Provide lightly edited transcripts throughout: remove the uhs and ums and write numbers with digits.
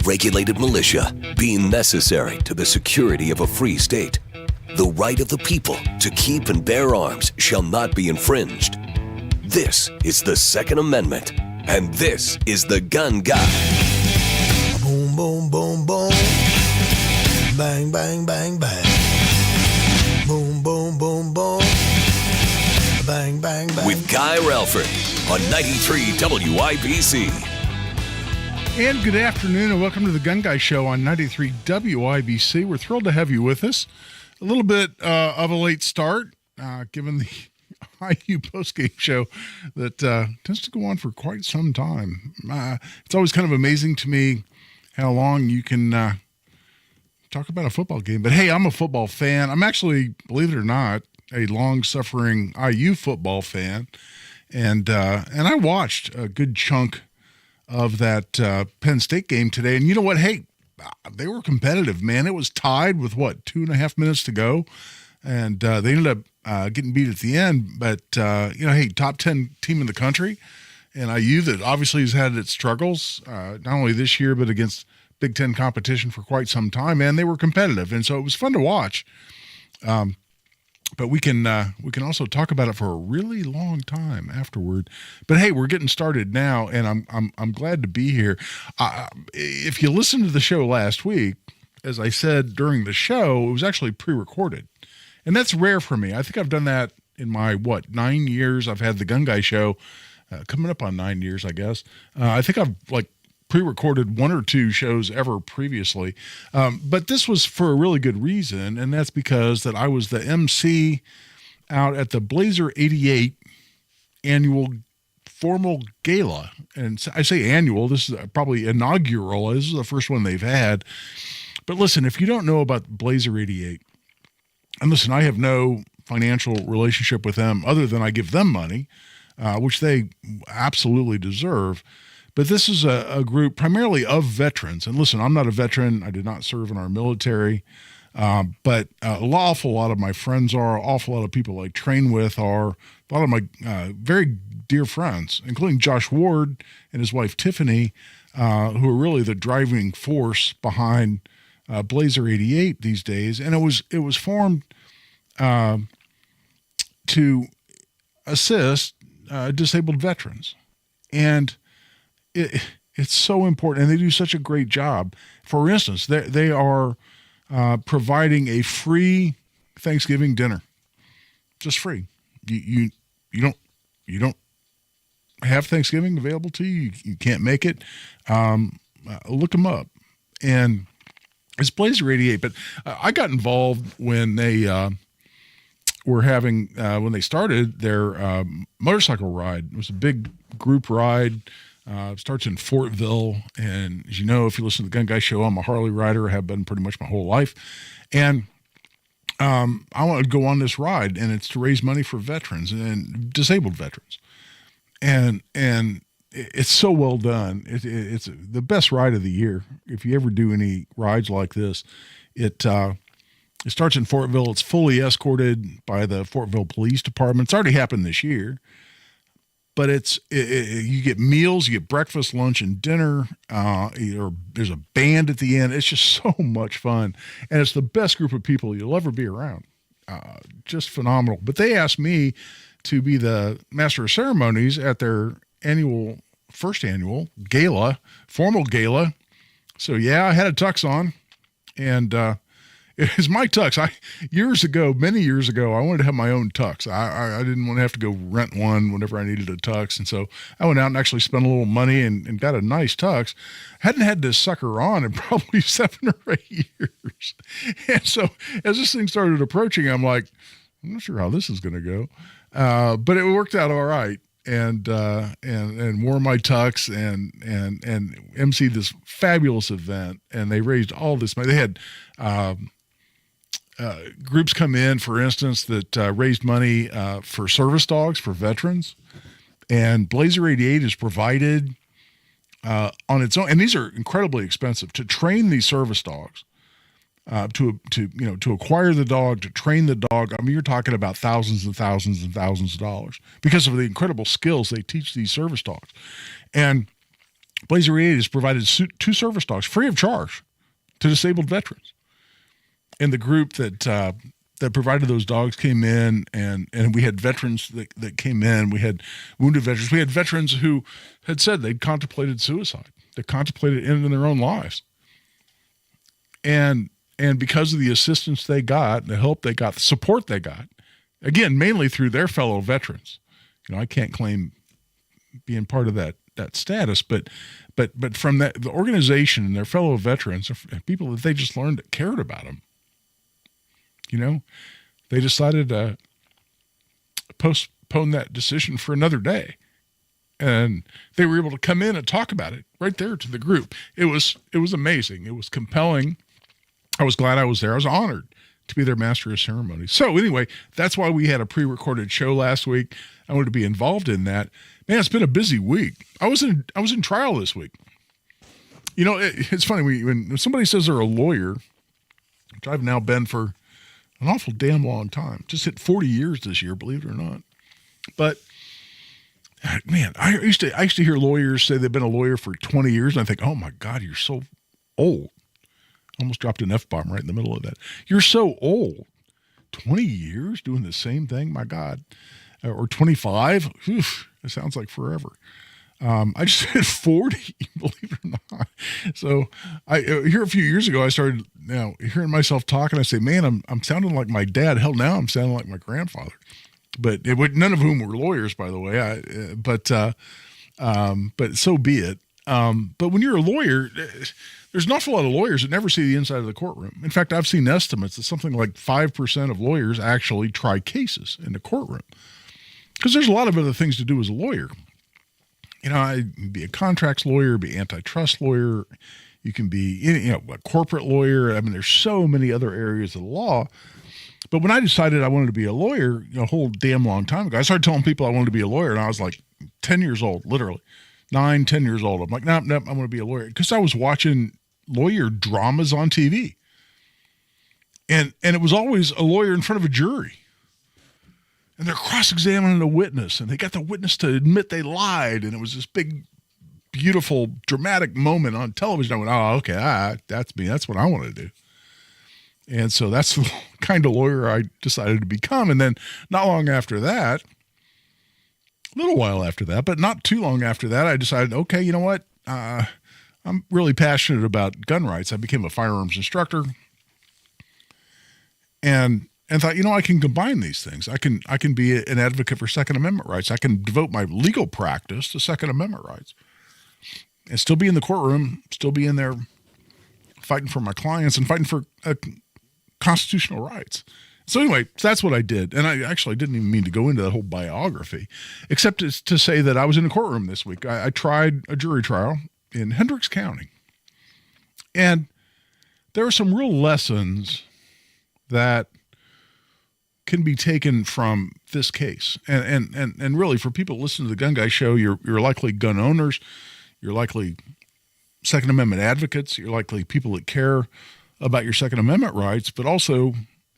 Regulated militia, being necessary to the security of a free state. The right of the people to keep and bear arms shall not be infringed. This is the Second Amendment, and this is the Gun Guy. Boom, boom, boom, boom. Bang, bang, bang, bang. Boom, boom, boom, boom. Bang, bang, bang. With Guy Relford on 93 WIBC. And good afternoon and welcome to the Gun Guy Show on 93 WIBC. We're thrilled to have you with us. A little bit of a late start, given the IU postgame show that tends to go on for quite some time. It's always kind of amazing to me how long you can talk about a football game. But hey, I'm a football fan. I'm actually, believe it or not, a long-suffering IU football fan. And I watched a good chunk of that Penn State game today. And you know what? Hey, they were competitive, man. It was tied with, 2.5 minutes to go. And they ended up getting beat at the end. But, hey, top 10 team in the country. And IU that obviously has had its struggles, not only this year, but against Big Ten competition for quite some time. Man, they were competitive. And so it was fun to watch. But we can also talk about it for a really long time afterward. But hey, we're getting started now, and I'm glad to be here. If you listened to the show last week, as I said during the show, it was actually pre-recorded, and that's rare for me. I think I've done that in my 9 years. I've had the Gun Guy Show, coming up on 9 years, I guess. I think I've pre-recorded one or two shows ever previously. But this was for a really good reason, and that's because that I was the MC out at the Blazer 88 annual formal gala. And I say annual, this is probably inaugural. This is the first one they've had. But listen, if you don't know about Blazer 88, and listen, I have no financial relationship with them other than I give them money, which they absolutely deserve. But this is a group primarily of veterans. And listen, I'm not a veteran. I did not serve in our military. But an awful lot of my friends are, an awful lot of people I train with are, a lot of my very dear friends, including Josh Ward and his wife Tiffany, who are really the driving force behind Blazer 88 these days. And it was formed to assist disabled veterans. And it's so important, and they do such a great job. For instance, they are providing a free Thanksgiving dinner, just free. You don't have Thanksgiving available to you. You can't make it. Look them up, and it's Blazer 88. But I got involved when they were having when they started their motorcycle ride. It was a big group ride. Starts in Fortville, and as you know, if you listen to the Gun Guy Show, I'm a Harley rider. I have been pretty much my whole life, and I want to go on this ride, and it's to raise money for veterans and disabled veterans, and it's so well done. It's the best ride of the year. If you ever do any rides like this, it starts in Fortville. It's fully escorted by the Fortville Police Department. It's already happened this year. But you get meals, you get breakfast, lunch, and dinner. There's a band at the end. It's just so much fun. And it's the best group of people you'll ever be around. Just phenomenal. But they asked me to be the master of ceremonies at their first annual gala, formal gala. So yeah, I had a tux on, and it was my tux. Many years ago, I wanted to have my own tux. I didn't want to have to go rent one whenever I needed a tux. And so I went out and actually spent a little money and got a nice tux. Hadn't had this sucker on in probably 7 or 8 years. And so as this thing started approaching, I'm like, I'm not sure how this is going to go. But it worked out all right. And wore my tux and emceed this fabulous event. And they raised all this money. They had, groups come in, for instance, that raised money for service dogs for veterans, and Blazer 88 is provided on its own. And these are incredibly expensive to train these service dogs, to acquire the dog, to train the dog. I mean, you're talking about thousands and thousands and thousands of dollars because of the incredible skills they teach these service dogs. And Blazer 88 has provided 2 service dogs free of charge to disabled veterans. And the group that provided those dogs came in, and we had veterans that came in. We had wounded veterans. We had veterans who had said they'd contemplated suicide. They contemplated ending their own lives. And because of the assistance they got, the help they got, the support they got, again, mainly through their fellow veterans. I can't claim being part of that status, but from the organization and their fellow veterans, people that they just learned that cared about them, they decided to postpone that decision for another day. And they were able to come in and talk about it right there to the group. It was amazing. It was compelling. I was glad I was there. I was honored to be their master of ceremonies. So anyway, that's why we had a pre-recorded show last week. I wanted to be involved in that. Man, it's been a busy week. I was in trial this week. It's funny when somebody says they're a lawyer, which I've now been for an awful damn long time. Just hit 40 years this year, believe it or not. But man, I used to hear lawyers say they've been a lawyer for 20 years, and I think, oh my God, you're so old. Almost dropped an F-bomb right in the middle of that. You're so old. 20 years doing the same thing? My God. Or 25? Oof, it sounds like forever. I just hit 40, believe it or not. So here a few years ago, I started hearing myself talk, and I say, man, I'm sounding like my dad. Hell, now I'm sounding like my grandfather. But none of whom were lawyers, by the way. But so be it. But when you're a lawyer, there's an awful lot of lawyers that never see the inside of the courtroom. In fact, I've seen estimates that something like 5% of lawyers actually try cases in the courtroom, because there's a lot of other things to do as a lawyer. I'd be a contracts lawyer, be an antitrust lawyer. You can be, a corporate lawyer. I mean, there's so many other areas of the law. But when I decided I wanted to be a lawyer, a whole damn long time ago, I started telling people I wanted to be a lawyer, and I was like 10 years old, literally 9, 10 years old. I'm like, no, I want to be a lawyer, because I was watching lawyer dramas on TV. And it was always a lawyer in front of a jury. And they're cross-examining a witness, and they got the witness to admit they lied. And it was this big, beautiful, dramatic moment on television. I went, oh, okay, that's me. That's what I want to do. And so that's the kind of lawyer I decided to become. And then not long after that, a little while after that, but not too long after that, I decided, okay, you know what? I'm really passionate about gun rights. I became a firearms instructor, and thought, I can combine these things. I can be an advocate for Second Amendment rights. I can devote my legal practice to Second Amendment rights and still be in the courtroom, still be in there fighting for my clients and fighting for constitutional rights. So anyway, that's what I did. And I actually didn't even mean to go into that whole biography, except to say that I was in a courtroom this week. I tried a jury trial in Hendricks County. And there are some real lessons that can be taken from this case. And really, for people listening to the Gun Guy Show, you're likely gun owners, you're likely Second Amendment advocates, you're likely people that care about your Second Amendment rights, but also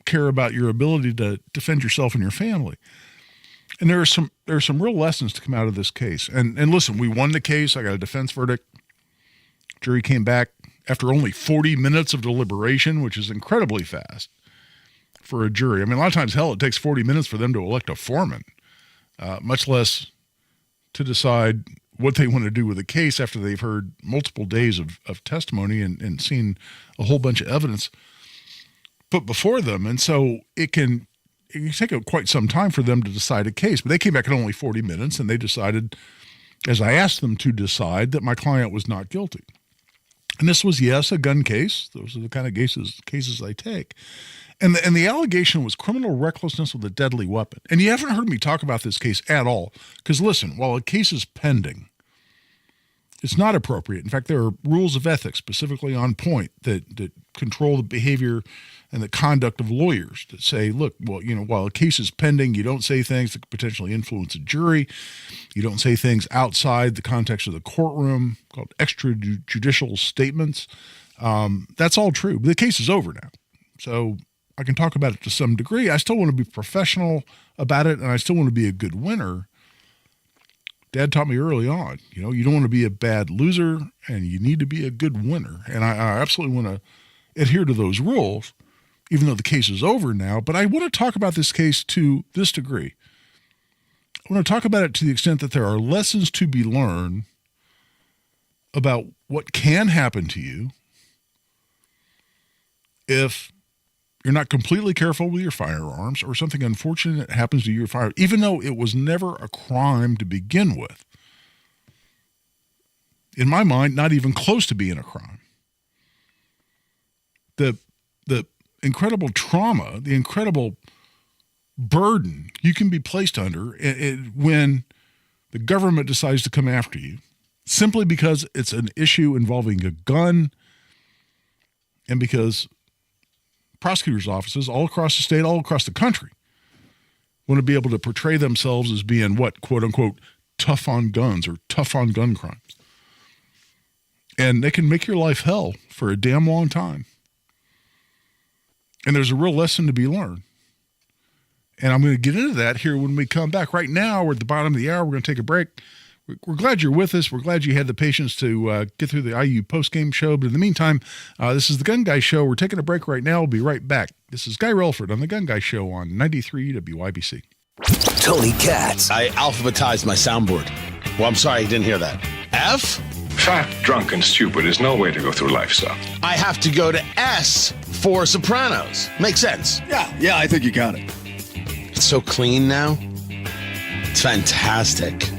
care about your ability to defend yourself and your family. And there are some real lessons to come out of this case. And listen, we won the case. I got a defense verdict. Jury came back after only 40 minutes of deliberation, which is incredibly fast for a jury. I mean, a lot of times, hell, it takes 40 minutes for them to elect a foreman, much less to decide what they want to do with the case after they've heard multiple days of testimony and seen a whole bunch of evidence put before them. And so it can take quite some time for them to decide a case. But they came back in only 40 minutes, and they decided, as I asked them to decide, that my client was not guilty. And this was, yes, a gun case. Those are the kind of cases I take. And the allegation was criminal recklessness with a deadly weapon. And you haven't heard me talk about this case at all. Because listen, while a case is pending, it's not appropriate. In fact, there are rules of ethics specifically on point that control the behavior and the conduct of lawyers that say, look, well, while a case is pending, you don't say things that could potentially influence a jury. You don't say things outside the context of the courtroom, called extrajudicial statements. That's all true. But the case is over now. So I can talk about it to some degree. I still want to be professional about it, and I still want to be a good winner Dad taught me early on, you don't want to be a bad loser and you need to be a good winner. And I absolutely want to adhere to those rules, even though the case is over now. But I want to talk about this case to this degree. I want to talk about it to the extent that there are lessons to be learned about what can happen to you if you're not completely careful with your firearms or something unfortunate happens to your firearm, even though it was never a crime to begin with. In my mind, not even close to being a crime. The incredible trauma, the incredible burden you can be placed under when the government decides to come after you simply because it's an issue involving a gun and because prosecutors' offices all across the state, all across the country want to be able to portray themselves as being what, quote unquote, tough on guns or tough on gun crimes. And they can make your life hell for a damn long time. And there's a real lesson to be learned. And I'm going to get into that here when we come back. Right now, we're at the bottom of the hour. We're going to take a break. We're glad you're with us. We're glad you had the patience to get through the IU postgame show. But in the meantime, this is the Gun Guy Show. We're taking a break right now. We'll be right back. This is Guy Relford on the Gun Guy Show on 93 WIBC. Tony Katz. I alphabetized my soundboard. Well, I'm sorry, I didn't hear that. F? Fat, drunk, and stupid is no way to go through life, sir. I have to go to S for Sopranos. Makes sense. Yeah, I think you got it. It's so clean now. It's fantastic.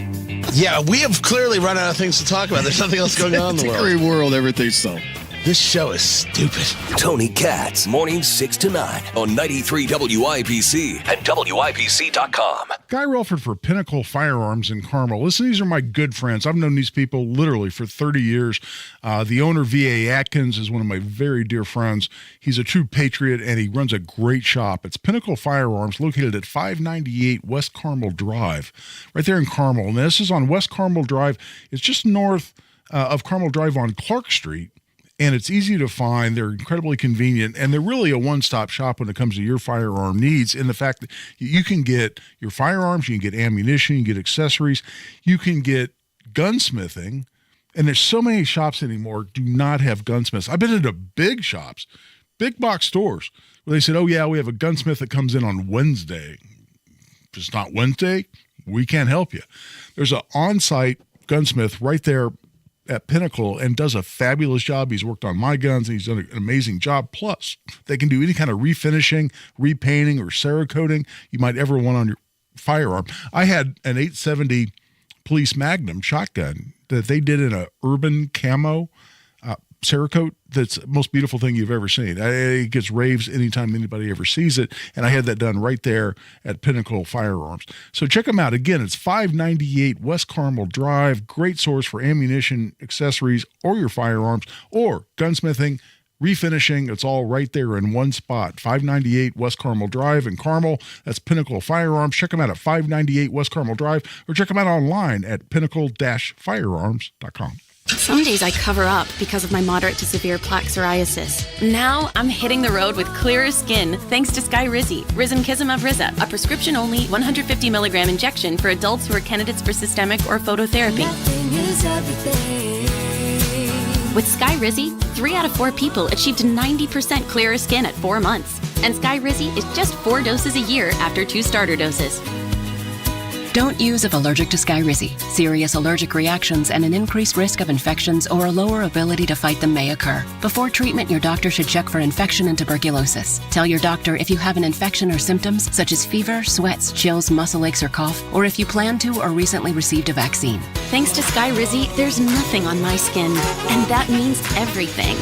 Yeah, we have clearly run out of things to talk about. There's nothing else going on in the world. It's a great world, everything's so. This show is stupid. Tony Katz, mornings 6 to 9 on 93 WIBC and WIBC.com. Guy Relford for Pinnacle Firearms in Carmel. Listen, these are my good friends. I've known these people literally for 30 years. The owner, V.A. Atkins, is one of my very dear friends. He's a true patriot, and he runs a great shop. It's Pinnacle Firearms, located at 598 West Carmel Drive, right there in Carmel. And this is on West Carmel Drive. It's just north of Carmel Drive on Clark Street. And it's easy to find. They're incredibly convenient, and they're really a one-stop shop when it comes to your firearm needs, in the fact that you can get your firearms, you can get ammunition, you can get accessories, you can get gunsmithing, and there's so many shops anymore do not have gunsmiths. I've been into big shops, big box stores, where they said, oh yeah, we have a gunsmith that comes in on Wednesday. If it's not Wednesday, we can't help you. There's an on-site gunsmith right there at Pinnacle and does a fabulous job. He's worked on my guns and he's done an amazing job. Plus, they can do any kind of refinishing, repainting, or Cerakoting you might ever want on your firearm. I had an 870 Police Magnum shotgun that they did in a urban camo Cerakote. That's the most beautiful thing you've ever seen. It gets raves anytime anybody ever sees it. And I had that done right there at Pinnacle Firearms. So check them out. Again, it's 598 West Carmel Drive. Great source for ammunition, accessories, or your firearms, or gunsmithing, refinishing. It's all right there in one spot. 598 West Carmel Drive in Carmel. That's Pinnacle Firearms. Check them out at 598 West Carmel Drive, or check them out online at pinnacle-firearms.com. Some days I cover up because of my moderate to severe plaque psoriasis. Now I'm hitting the road with clearer skin thanks to Skyrizi, Risankizumab Riza, a prescription-only 150 milligram injection for adults who are candidates for systemic or phototherapy. With Skyrizi, 3 out of 4 people achieved 90% clearer skin at 4 months. And Skyrizi is just 4 doses a year after 2 starter doses. Don't use if allergic to Skyrizi. Serious allergic reactions and an increased risk of infections or a lower ability to fight them may occur. Before treatment, your doctor should check for infection and tuberculosis. Tell your doctor if you have an infection or symptoms such as fever, sweats, chills, muscle aches, or cough, or if you plan to or recently received a vaccine. Thanks to Skyrizi, there's nothing on my skin, and that means everything.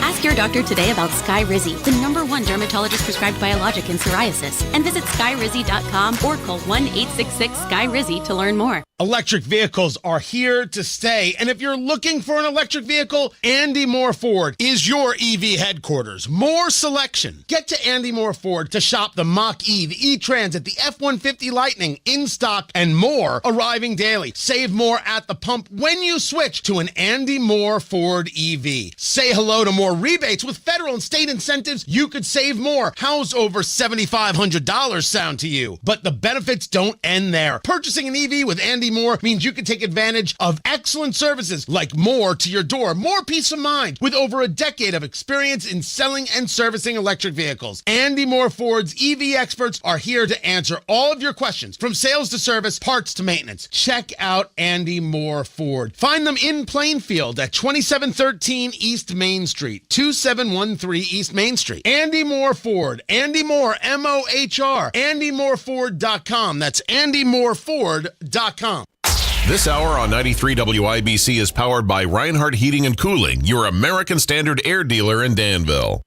Ask your doctor today about Skyrizi, the #1 dermatologist prescribed biologic in psoriasis, and visit skyrizi.com or call 1-866-SKY-RIZZI to learn more. Electric vehicles are here to stay. And if you're looking for an electric vehicle, Andy Moore Ford is your EV headquarters. More selection. Get to Andy Moore Ford to shop the Mach-E, the E-Transit, the F-150 Lightning in stock, and more arriving daily. Save more at the pump when you switch to an Andy Moore Ford EV. Say hello to more rebates. With federal and state incentives, you could save more. How's over $7,500 sound to you? But the benefits don't end there. Purchasing an EV with Andy Moore means you can take advantage of excellent services like more to your door, more peace of mind. With over a decade of experience in selling and servicing electric vehicles, Andy Moore Ford's EV experts are here to answer all of your questions, from sales to service, parts to maintenance. Check out Andy Moore Ford. Find them in Plainfield at 2713 East Main Street, 2713 East Main Street. Andy Moore Ford. Andy Moore, M-O-H-R. AndyMooreFord.com. That's AndyMooreFord.com. This hour on 93 WIBC is powered by Reinhardt Heating and Cooling, your American Standard air dealer in Danville.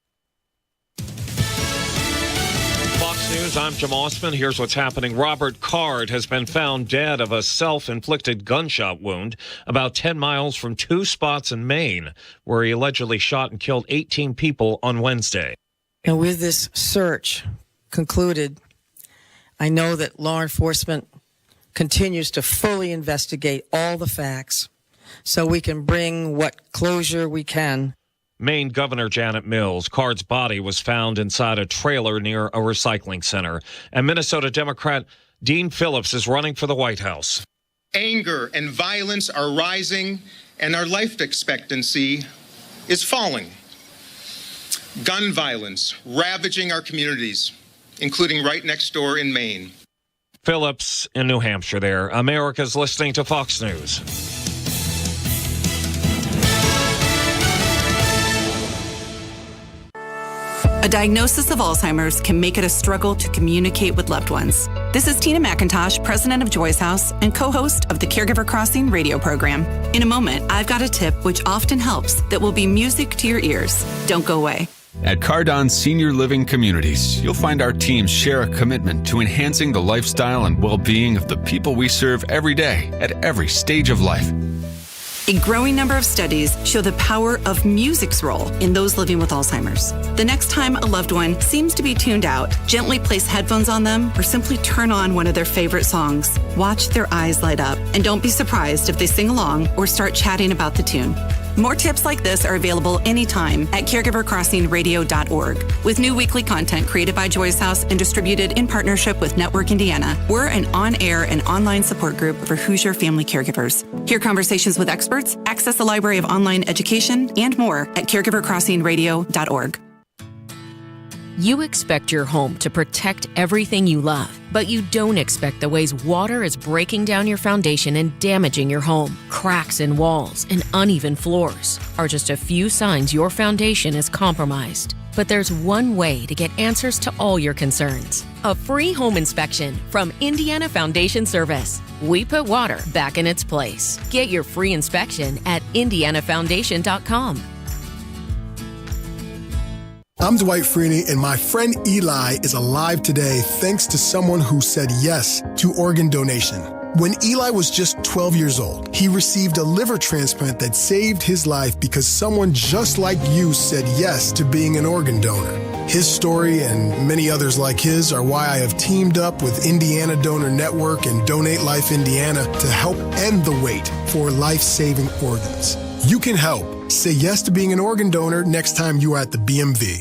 Fox News, I'm Jim Osman. Here's what's happening. Robert Card has been found dead of a self-inflicted gunshot wound about 10 miles from two spots in Maine, where he allegedly shot and killed 18 people on Wednesday. And with this search concluded, I know that law enforcement continues to fully investigate all the facts so we can bring what closure we can. Maine Governor Janet Mills, Card's body was found inside a trailer near a recycling center. And Minnesota Democrat Dean Phillips is running for the White House. Anger and violence are rising, and our life expectancy is falling. Gun violence ravaging our communities, including right next door in Maine. Phillips in New Hampshire there. America's listening to Fox News. A diagnosis of Alzheimer's can make it a struggle to communicate with loved ones. This is Tina McIntosh, president of Joy's House and co-host of the Caregiver Crossing radio program. In a moment, I've got a tip which often helps that will be music to your ears. Don't go away. At Cardon Senior Living Communities, you'll find our teams share a commitment to enhancing the lifestyle and well-being of the people we serve every day at every stage of life. A growing number of studies show the power of music's role in those living with Alzheimer's. The next time a loved one seems to be tuned out, gently place headphones on them or simply turn on one of their favorite songs. Watch their eyes light up and don't be surprised if they sing along or start chatting about the tune. More tips like this are available anytime at caregivercrossingradio.org. With new weekly content created by Joy's House and distributed in partnership with Network Indiana, we're an on-air and online support group for Hoosier family caregivers. Hear conversations with experts, access a library of online education, and more at caregivercrossingradio.org. You expect your home to protect everything you love, but you don't expect the ways water is breaking down your foundation and damaging your home. Cracks in walls and uneven floors are just a few signs your foundation is compromised. But there's one way to get answers to all your concerns. A free home inspection from Indiana Foundation Service. We put water back in its place. Get your free inspection at indianafoundation.com. I'm Dwight Freeney, and my friend Eli is alive today thanks to someone who said yes to organ donation. When Eli was just 12 years old, he received a liver transplant that saved his life because someone just like you said yes to being an organ donor. His story and many others like his are why I have teamed up with Indiana Donor Network and Donate Life Indiana to help end the wait for life-saving organs. You can help. Say yes to being an organ donor next time you are at the BMV.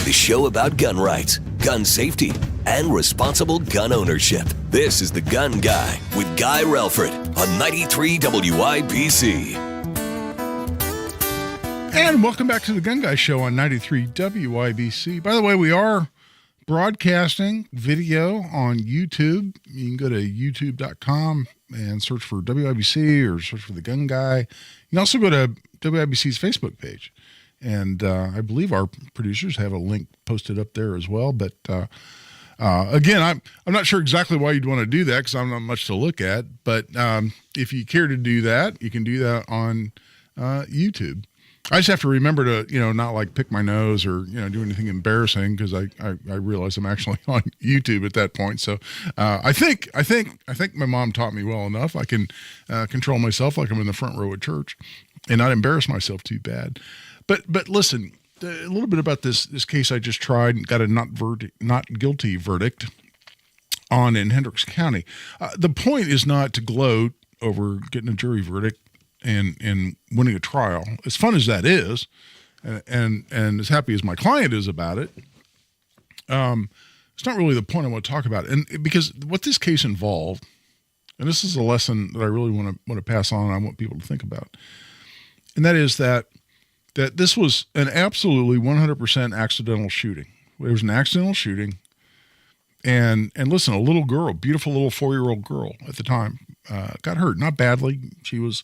The show about gun rights, gun safety, and responsible gun ownership. This is The Gun Guy with Guy Relford on 93 WIBC. And welcome back to The Gun Guy Show on 93 WIBC. By the way, we are broadcasting video on YouTube. You can go to youtube.com and search for WIBC or search for The Gun Guy. You can also go to WIBC's Facebook page. And I believe our producers have a link posted up there as well. But again, I'm not sure exactly why you'd want to do that because I'm not much to look at. But if you care to do that, you can do that on YouTube. I just have to remember to, not like pick my nose or, do anything embarrassing because I realize I'm actually on YouTube at that point. So I think my mom taught me well enough. I can control myself like I'm in the front row at church and not embarrass myself too bad. But listen, a little bit about this case I just tried and got a not guilty verdict on in Hendricks County. The point is not to gloat over getting a jury verdict and winning a trial. As fun as that is, and as happy as my client is about it, it's not really the point I want to talk about. And because what this case involved, and this is a lesson that I really want to pass on, I want people to think about, and that is that this was an absolutely 100% accidental shooting. It was an accidental shooting. And listen, a little girl, beautiful little 4-year-old girl at the time, got hurt, not badly. She was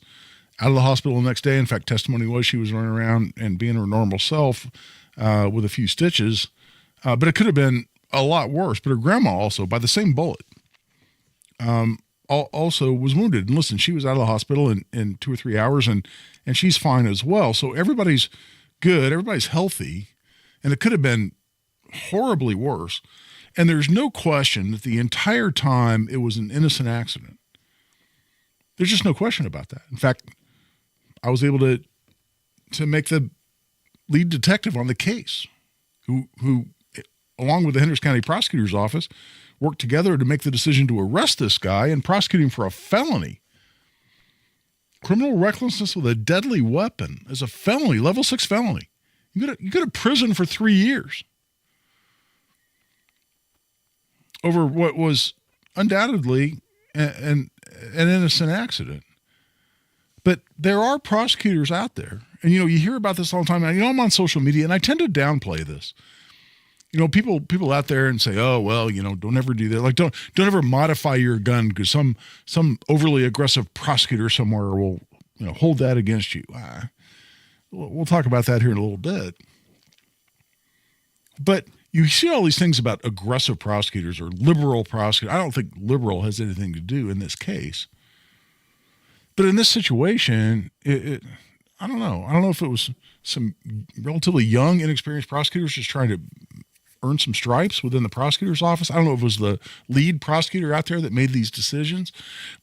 out of the hospital the next day. In fact, testimony was she was running around and being her normal self with a few stitches. But it could have been a lot worse. But her grandma also, by the same bullet, also was wounded. And listen, she was out of the hospital in 2 or 3 hours, and she's fine as well. So everybody's good. Everybody's healthy. And it could have been horribly worse. And there's no question that the entire time it was an innocent accident. There's just no question about that. In fact, I was able to make the lead detective on the case, who along with the Hendricks County Prosecutor's Office, worked together to make the decision to arrest this guy and prosecute him for a felony. Criminal recklessness with a deadly weapon is a felony, level 6 felony. You go to prison for 3 years over what was undoubtedly an innocent accident. But there are prosecutors out there, and you hear about this all the time. I'm on social media, and I tend to downplay this. People out there and say, "Oh, well, don't ever do that. Like, don't ever modify your gun because some overly aggressive prosecutor somewhere will hold that against you." We'll talk about that here in a little bit. But you see all these things about aggressive prosecutors or liberal prosecutors. I don't think liberal has anything to do in this case. But in this situation, I don't know. I don't know if it was some relatively young, inexperienced prosecutors just trying to earn some stripes within the prosecutor's office. I don't know if it was the lead prosecutor out there that made these decisions,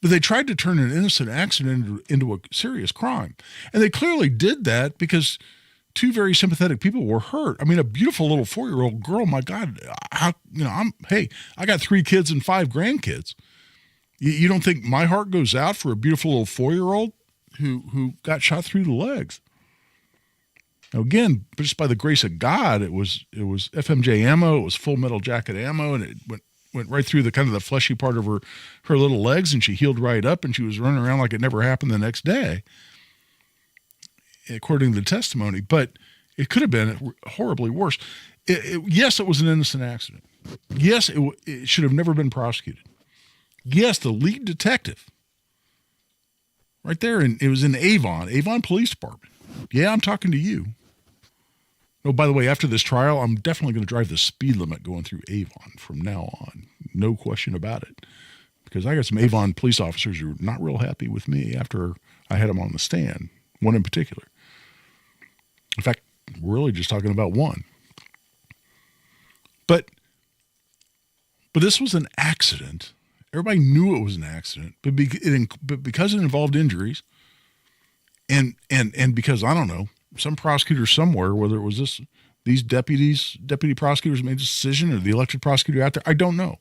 but they tried to turn an innocent accident into a serious crime. And they clearly did that because 2 very sympathetic people were hurt. I mean, a beautiful little 4-year-old girl, my God, I got 3 kids and 5 grandkids. You don't think my heart goes out for a beautiful little 4-year-old who got shot through the legs? Now, again, just by the grace of God, it was FMJ ammo, it was full metal jacket ammo, and it went right through the kind of the fleshy part of her little legs, and she healed right up, and she was running around like it never happened the next day, according to the testimony. But it could have been horribly worse. Yes, it was an innocent accident. Yes, it should have never been prosecuted. Yes, the lead detective, right there, and it was in Avon Police Department. Yeah, I'm talking to you. Oh, by the way, after this trial, I'm definitely going to drive the speed limit going through Avon from now on. No question about it. Because I got some Avon police officers who are not real happy with me after I had them on the stand, one in particular. In fact, we're really just talking about one. But this was an accident. Everybody knew it was an accident, but because it involved injuries, and because, I don't know, some prosecutor somewhere, whether it was these deputy prosecutors made a decision, or the elected prosecutor out there, I don't know,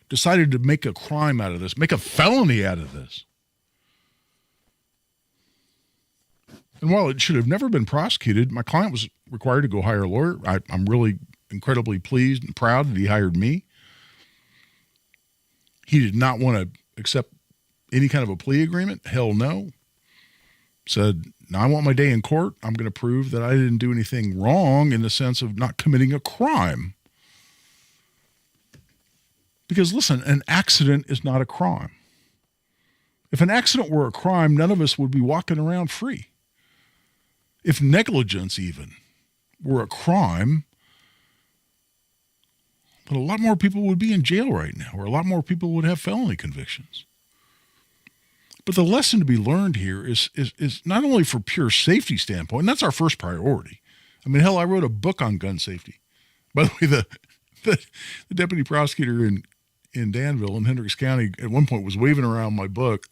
decided to make a crime out of this, make a felony out of this. And while it should have never been prosecuted, my client was required to go hire a lawyer. I'm really incredibly pleased and proud that he hired me. He did not want to accept any kind of a plea agreement. Hell no. Said, "Now I want my day in court. I'm going to prove that I didn't do anything wrong in the sense of not committing a crime." Because listen, an accident is not a crime. If an accident were a crime, none of us would be walking around free. If negligence even were a crime, but a lot more people would be in jail right now, or a lot more people would have felony convictions. But the lesson to be learned here is not only for pure safety standpoint, and that's our first priority. I mean, hell, I wrote a book on gun safety. By the way, the deputy prosecutor in Danville in Hendricks County at one point was waving around my book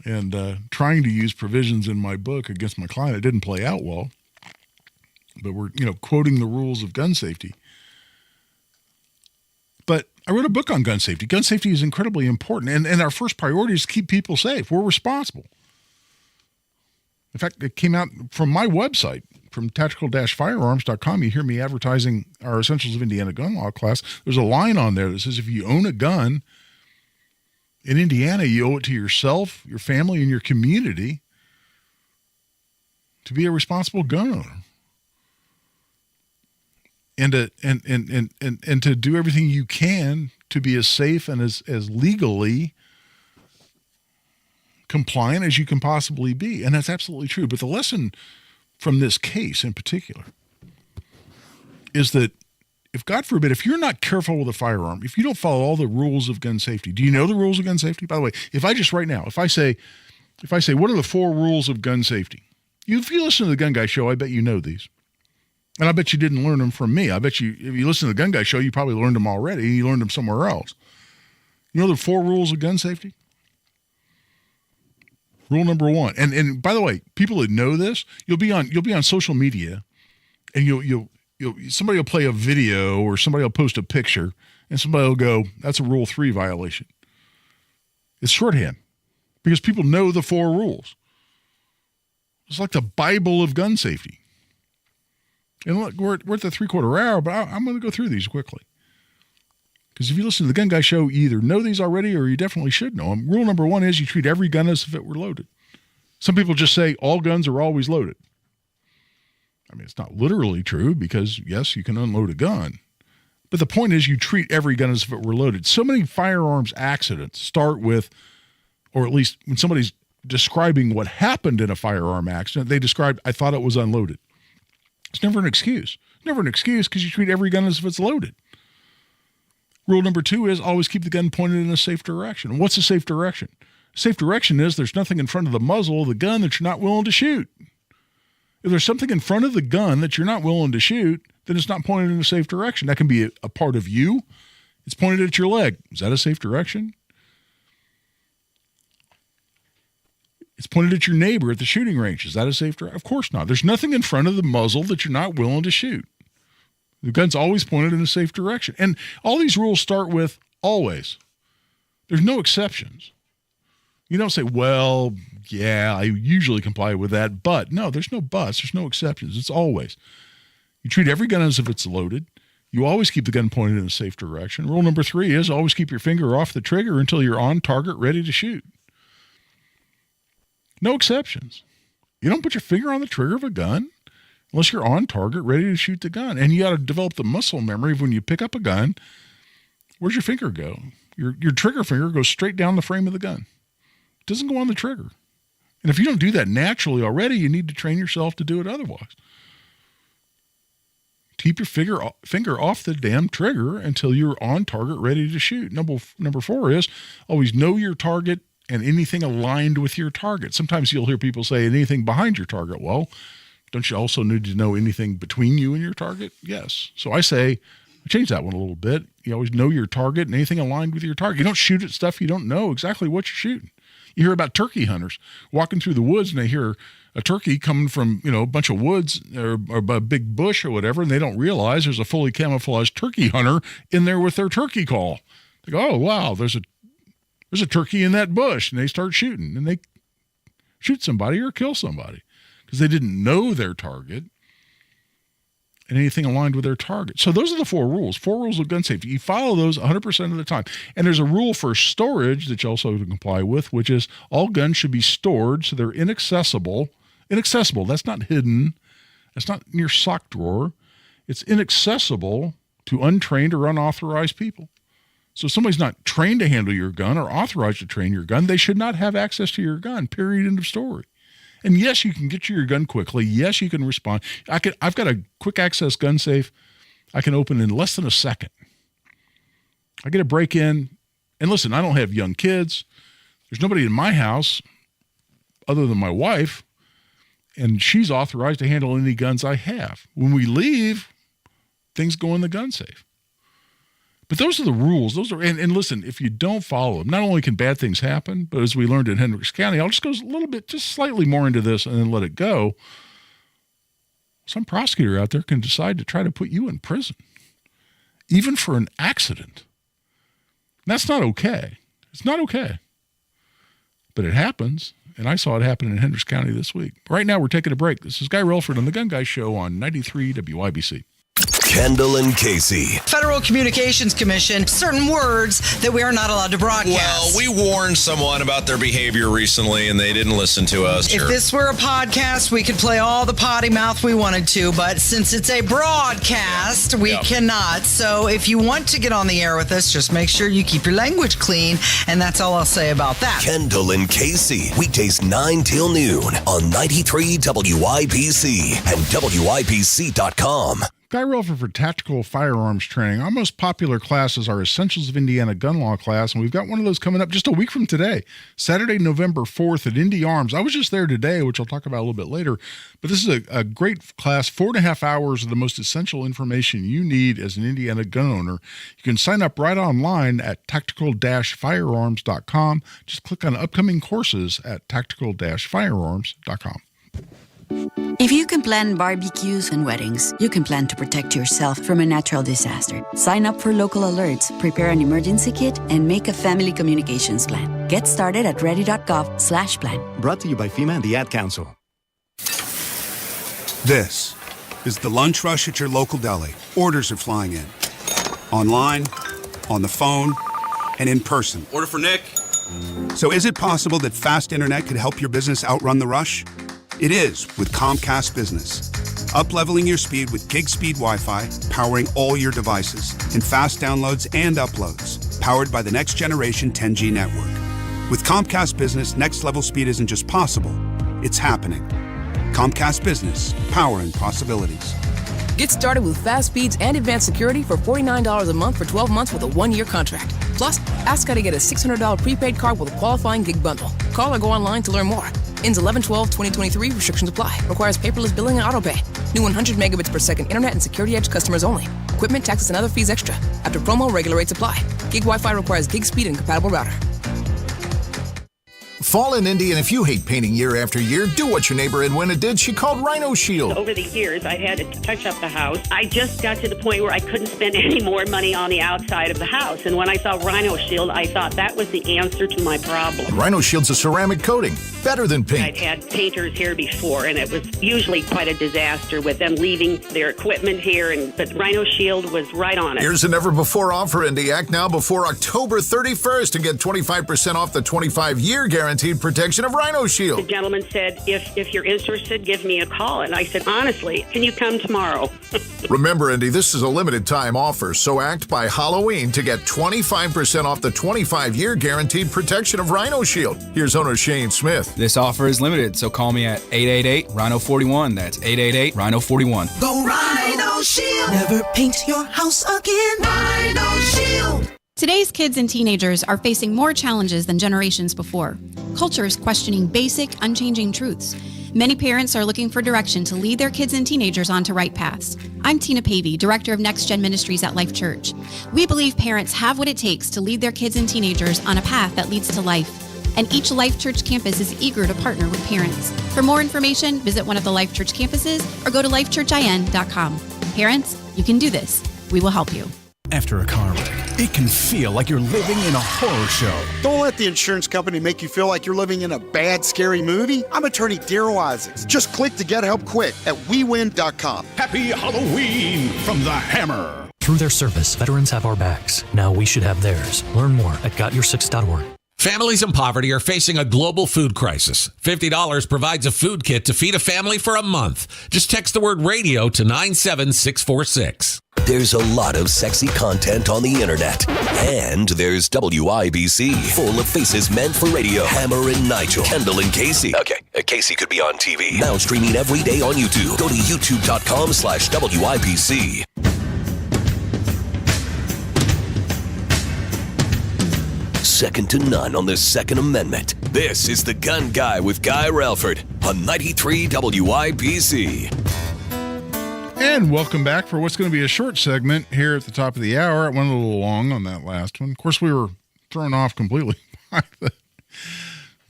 and trying to use provisions in my book against my client. It didn't play out well, but we're quoting the rules of gun safety. But I wrote a book on gun safety. Gun safety is incredibly important, and our first priority is to keep people safe. We're responsible. In fact, it came out from my website, from tactical-firearms.com. You hear me advertising our Essentials of Indiana gun law class. There's a line on there that says if you own a gun in Indiana, you owe it to yourself, your family, and your community to be a responsible gun owner. And to do everything you can to be as safe and as legally compliant as you can possibly be. And that's absolutely true. But the lesson from this case in particular is that if, God forbid, if you're not careful with a firearm, if you don't follow all the rules of gun safety, do you know the rules of gun safety? By the way, if I say, what are the 4 rules of gun safety? If you listen to the Gun Guy Show, I bet you know these. And I bet you didn't learn them from me. I bet you, if you listen to the Gun Guy Show, you probably learned them already. You learned them somewhere else. You know the 4 rules of gun safety? Rule number 1. And by the way, people that know this, you'll be on social media, and somebody will play a video or somebody will post a picture, and somebody will go, "That's a Rule 3 violation." It's shorthand because people know the 4 rules. It's like the Bible of gun safety. And look, we're at the 3/4 hour, but I'm going to go through these quickly. Because if you listen to the Gun Guy Show, you either know these already or you definitely should know them. Rule number 1 is you treat every gun as if it were loaded. Some people just say all guns are always loaded. I mean, it's not literally true because, yes, you can unload a gun. But the point is you treat every gun as if it were loaded. So many firearms accidents start with, or at least when somebody's describing what happened in a firearm accident, they described, "I thought it was unloaded." It's never an excuse. Never an excuse because you treat every gun as if it's loaded. Rule number 2 is always keep the gun pointed in a safe direction. What's a safe direction? Safe direction is there's nothing in front of the muzzle of the gun that you're not willing to shoot. If there's something in front of the gun that you're not willing to shoot, then it's not pointed in a safe direction. That can be a part of you. It's pointed at your leg. Is that a safe direction? It's pointed at your neighbor at the shooting range. Is that a safe direction? Of course not. There's nothing in front of the muzzle that you're not willing to shoot. The gun's always pointed in a safe direction. And all these rules start with always. There's no exceptions. You don't say, well, yeah, I usually comply with that, but no, there's no buts. There's no exceptions. It's always. You treat every gun as if it's loaded. You always keep the gun pointed in a safe direction. Rule number 3 is always keep your finger off the trigger until you're on target, ready to shoot. No exceptions. You don't put your finger on the trigger of a gun unless you're on target, ready to shoot the gun. And you got to develop the muscle memory of when you pick up a gun, where's your finger go? Your trigger finger goes straight down the frame of the gun. It doesn't go on the trigger. And if you don't do that naturally already, you need to train yourself to do it otherwise. Keep your finger off the damn trigger until you're on target, ready to shoot. Number 4 is always know your target and anything aligned with your target. Sometimes you'll hear people say anything behind your target. Well, don't you also need to know anything between you and your target? Yes. So I change that one a little bit. You always know your target and anything aligned with your target. You don't shoot at stuff you don't know exactly what you're shooting. You hear about turkey hunters walking through the woods and they hear a turkey coming from, a bunch of woods or a big bush or whatever, and they don't realize there's a fully camouflaged turkey hunter in there with their turkey call. They go, oh, wow, there's a turkey in that bush, and they start shooting, and they shoot somebody or kill somebody because they didn't know their target and anything aligned with their target. So those are the 4 rules of gun safety. You follow those 100% of the time. And there's a rule for storage that you also have to comply with, which is all guns should be stored so they're inaccessible. Inaccessible, that's not hidden. That's not in your sock drawer. It's inaccessible to untrained or unauthorized people. So if somebody's not trained to handle your gun or authorized to train your gun, they should not have access to your gun, period, end of story. And yes, you can get to your gun quickly. Yes, you can respond. I've got a quick access gun safe I can open in less than a second. I get a break in, and listen, I don't have young kids. There's nobody in my house other than my wife, and she's authorized to handle any guns I have. When we leave, things go in the gun safe. But those are the rules. And listen, if you don't follow them, not only can bad things happen, but as we learned in Hendricks County, I'll just go a little bit, just slightly more into this and then let it go. Some prosecutor out there can decide to try to put you in prison, even for an accident. That's not okay. It's not okay. But it happens, and I saw it happen in Hendricks County this week. Right now, we're taking a break. This is Guy Relford on The Gun Guy Show on 93 WIBC. Kendall and Casey. Federal Communications Commission, certain words that we are not allowed to broadcast. Well, we warned someone about their behavior recently, and they didn't listen to us. If this were a podcast, we could play all the potty mouth we wanted to, but since it's a broadcast, we cannot. So if you want to get on the air with us, just make sure you keep your language clean, and that's all I'll say about that. Kendall and Casey, weekdays 9 till noon on 93 WIBC and WIBC.com. Guy Relford for Tactical Firearms Training. Our most popular classes are Essentials of Indiana Gun Law class, and we've got one of those coming up just a week from today, Saturday, November 4th at Indy Arms. I was just there today, which I'll talk about a little bit later, but this is a great class, 4.5 hours of the most essential information you need as an Indiana gun owner. You can sign up right online at tactical-firearms.com. Just click on upcoming courses at tactical-firearms.com. If you can plan barbecues and weddings, you can plan to protect yourself from a natural disaster. Sign up for local alerts, prepare an emergency kit, and make a family communications plan. Get started at ready.gov/plan. Brought to you by FEMA and the Ad Council. This is the lunch rush at your local deli. Orders are flying in. Online, on the phone, and in person. Order for Nick. So is it possible that fast internet could help your business outrun the rush? It is with Comcast Business. Up-leveling your speed with gig speed Wi-Fi, powering all your devices, and fast downloads and uploads, powered by the next generation 10G network. With Comcast Business, next level speed isn't just possible, it's happening. Comcast Business, powering possibilities. Get started with fast speeds and advanced security for $49 a month for 12 months with a 1-year contract. Plus, ask how to get a $600 prepaid card with a qualifying gig bundle. Call or go online to learn more. Ends 11/12/2023. Restrictions apply. Requires paperless billing and autopay. New 100 megabits per second internet and security edge customers only. Equipment, taxes, and other fees extra. After promo, regular rates apply. Gig Wi-Fi requires gig speed and compatible router. Fall in Indy, and if you hate painting year after year, do what your neighbor Edwina did. She called Rhino Shield. Over the years, I had to touch up the house. I just got to the point where I couldn't spend any more money on the outside of the house. And when I saw Rhino Shield, I thought that was the answer to my problem. Rhino Shield's a ceramic coating, better than paint. I'd had painters here before, and it was usually quite a disaster with them leaving their equipment here. But Rhino Shield was right on it. Here's a never-before offer, Indy. Act now before October 31st and get 25% off the 25-year guaranteed protection of Rhino Shield. The gentleman said, if you're interested, give me a call. And I said, honestly, can you come tomorrow? Remember, Indy, this is a limited time offer, so act by Halloween to get 25% off the 25-year guaranteed protection of Rhino Shield. Here's owner Shane Smith. This offer is limited, so call me at 888-RHINO-41. That's 888-RHINO-41. Go Rhino Shield. Never paint your house again. Rhino Shield. Today's kids and teenagers are facing more challenges than generations before. Culture is questioning basic, unchanging truths. Many parents are looking for direction to lead their kids and teenagers onto right paths. I'm Tina Pavey, Director of Next Gen Ministries at Life Church. We believe parents have what it takes to lead their kids and teenagers on a path that leads to life. And each Life Church campus is eager to partner with parents. For more information, visit one of the Life Church campuses or go to lifechurchin.com. Parents, you can do this. We will help you. After a car wreck, it can feel like you're living in a horror show. Don't let the insurance company make you feel like you're living in a bad, scary movie. I'm attorney Daryl Isaacs. Just click to get help quick at WeWin.com. Happy Halloween from the Hammer. Through their service, veterans have our backs. Now we should have theirs. Learn more at GotYour6.org. Families in poverty are facing a global food crisis. $50 provides a food kit to feed a family for a month. Just text the word radio to 97646. There's a lot of sexy content on the internet. And there's WIBC, full of faces meant for radio. Hammer and Nigel, Kendall and Casey. Okay, Casey could be on TV. Now streaming every day on YouTube. Go to youtube.com/WIBC. Second to none on the Second Amendment. This is The Gun Guy with Guy Relford on 93 WIBC. And welcome back for what's going to be a short segment here at the top of the hour. It went a little long on that last one. Of course, we were thrown off completely by the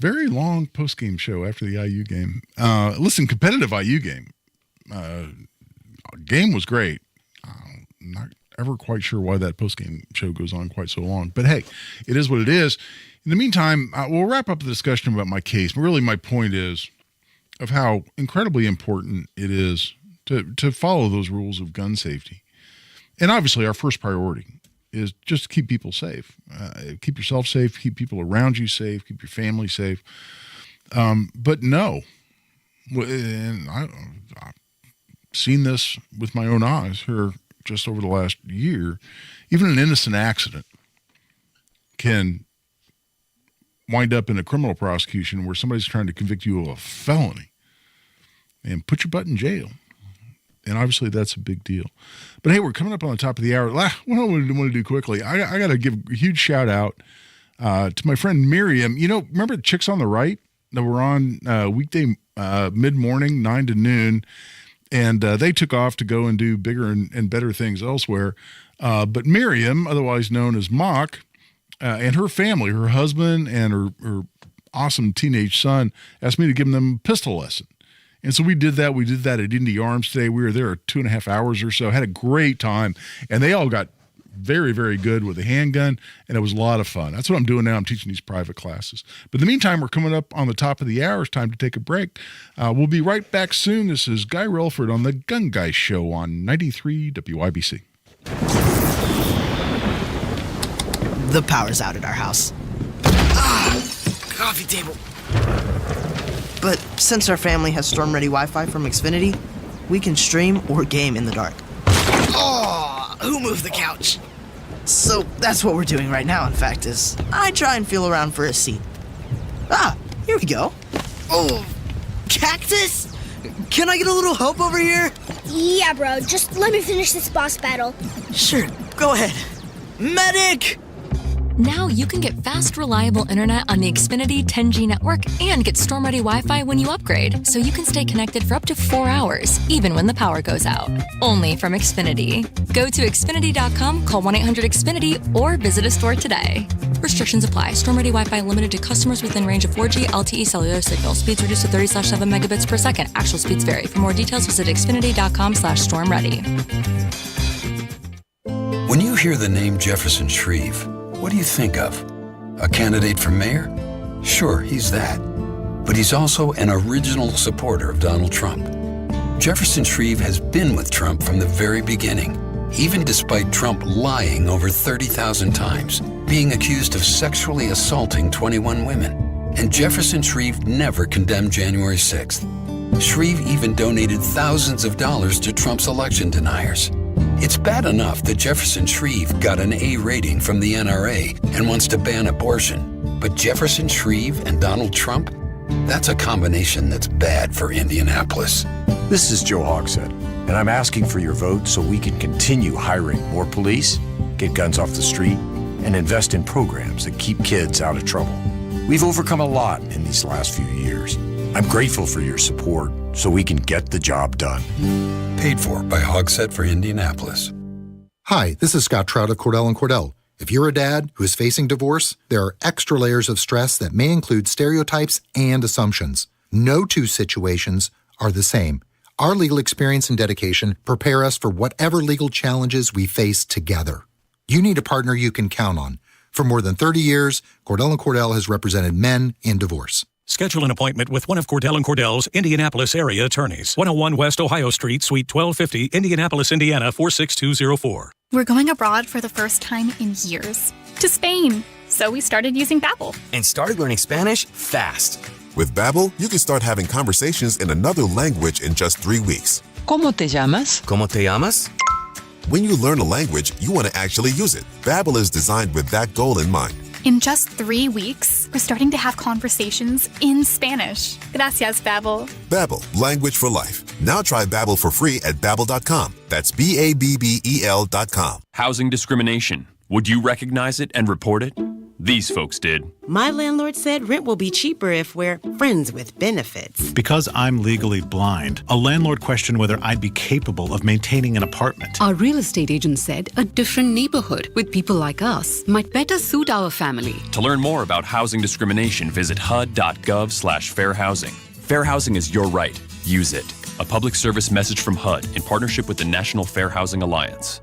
very long post-game show after the IU game. Listen, competitive IU game. Game was great. ever quite sure why that postgame show goes on quite so long. But hey, it is what it is. In the meantime, we'll wrap up the discussion about my case. But really, my point is of how incredibly important it is to follow those rules of gun safety. And obviously, our first priority is just to keep people safe. Keep yourself safe, keep people around you safe, keep your family safe. But no, and I've seen this with my own eyes here just over the last year. Even an innocent accident can wind up in a criminal prosecution where somebody's trying to convict you of a felony and put your butt in jail. And obviously that's a big deal. But hey, we're coming up on the top of the hour. What I want to do quickly, I got to give a huge shout out to my friend Miriam. You know, remember the Chicks on the Right that were on weekday mid-morning, 9 to noon, and they took off to go and do bigger and better things elsewhere. But Miriam, otherwise known as Mock, and her family, her husband and her awesome teenage son, asked me to give them a pistol lesson. And so we did that. We did that at Indy Arms today. We were there 2.5 hours or so, had a great time. And they all got very, very good with a handgun, and it was a lot of fun. That's what I'm doing now. I'm teaching these private classes. But in the meantime, we're coming up on the top of the hour. It's time to take a break. We'll be right back soon. This is Guy Relford on the Gun Guy Show on 93 WIBC. The power's out at our house. Coffee table. But since our family has storm-ready Wi-Fi from Xfinity, we can stream or game in the dark. Oh, who moved the couch? So that's what we're doing right now, in fact, is I try and feel around for a seat. Here we go. Oh, cactus? Can I get a little help over here? Yeah, bro, just let me finish this boss battle. Sure, go ahead. Medic! Now you can get fast, reliable internet on the Xfinity 10G network and get storm-ready Wi-Fi when you upgrade, so you can stay connected for up to 4 hours, even when the power goes out. Only from Xfinity. Go to Xfinity.com, call 1-800-XFINITY, or visit a store today. Restrictions apply. Storm-ready Wi-Fi limited to customers within range of 4G LTE cellular signal. Speeds reduced to 30/7 megabits per second. Actual speeds vary. For more details, visit Xfinity.com/stormready. When you hear the name Jefferson Shreve, what do you think of? A candidate for mayor? Sure, he's that. But he's also an original supporter of Donald Trump. Jefferson Shreve has been with Trump from the very beginning, even despite Trump lying over 30,000 times, being accused of sexually assaulting 21 women. And Jefferson Shreve never condemned January 6th. Shreve even donated thousands of dollars to Trump's election deniers. It's bad enough that Jefferson Shreve got an A rating from the NRA and wants to ban abortion. But Jefferson Shreve and Donald Trump? That's a combination that's bad for Indianapolis. This is Joe Hogshead, and I'm asking for your vote so we can continue hiring more police, get guns off the street, and invest in programs that keep kids out of trouble. We've overcome a lot in these last few years. I'm grateful for your support so we can get the job done. Paid for by Hogshead for Indianapolis. Hi, this is Scott Trout of Cordell & Cordell. If you're a dad who is facing divorce, there are extra layers of stress that may include stereotypes and assumptions. No two situations are the same. Our legal experience and dedication prepare us for whatever legal challenges we face together. You need a partner you can count on. For more than 30 years, Cordell & Cordell has represented men in divorce. Schedule an appointment with one of Cordell & Cordell's Indianapolis area attorneys. 101 West Ohio Street, Suite 1250, Indianapolis, Indiana, 46204. We're going abroad for the first time in years. To Spain. So we started using Babbel. And started learning Spanish fast. With Babbel, you can start having conversations in another language in just 3 weeks. ¿Cómo te llamas? ¿Cómo te llamas? When you learn a language, you want to actually use it. Babbel is designed with that goal in mind. In just 3 weeks, we're starting to have conversations in Spanish. Gracias, Babbel. Babbel, language for life. Now try Babbel for free at Babbel.com. That's Babbel.com. Housing discrimination. Would you recognize it and report it? These folks did. My landlord said rent will be cheaper if we're friends with benefits. Because I'm legally blind, a landlord questioned whether I'd be capable of maintaining an apartment. Our real estate agent said a different neighborhood with people like us might better suit our family. To learn more about housing discrimination, visit HUD.gov/fair housing. Fair housing is your right. Use it. A public service message from HUD in partnership with the National Fair Housing Alliance.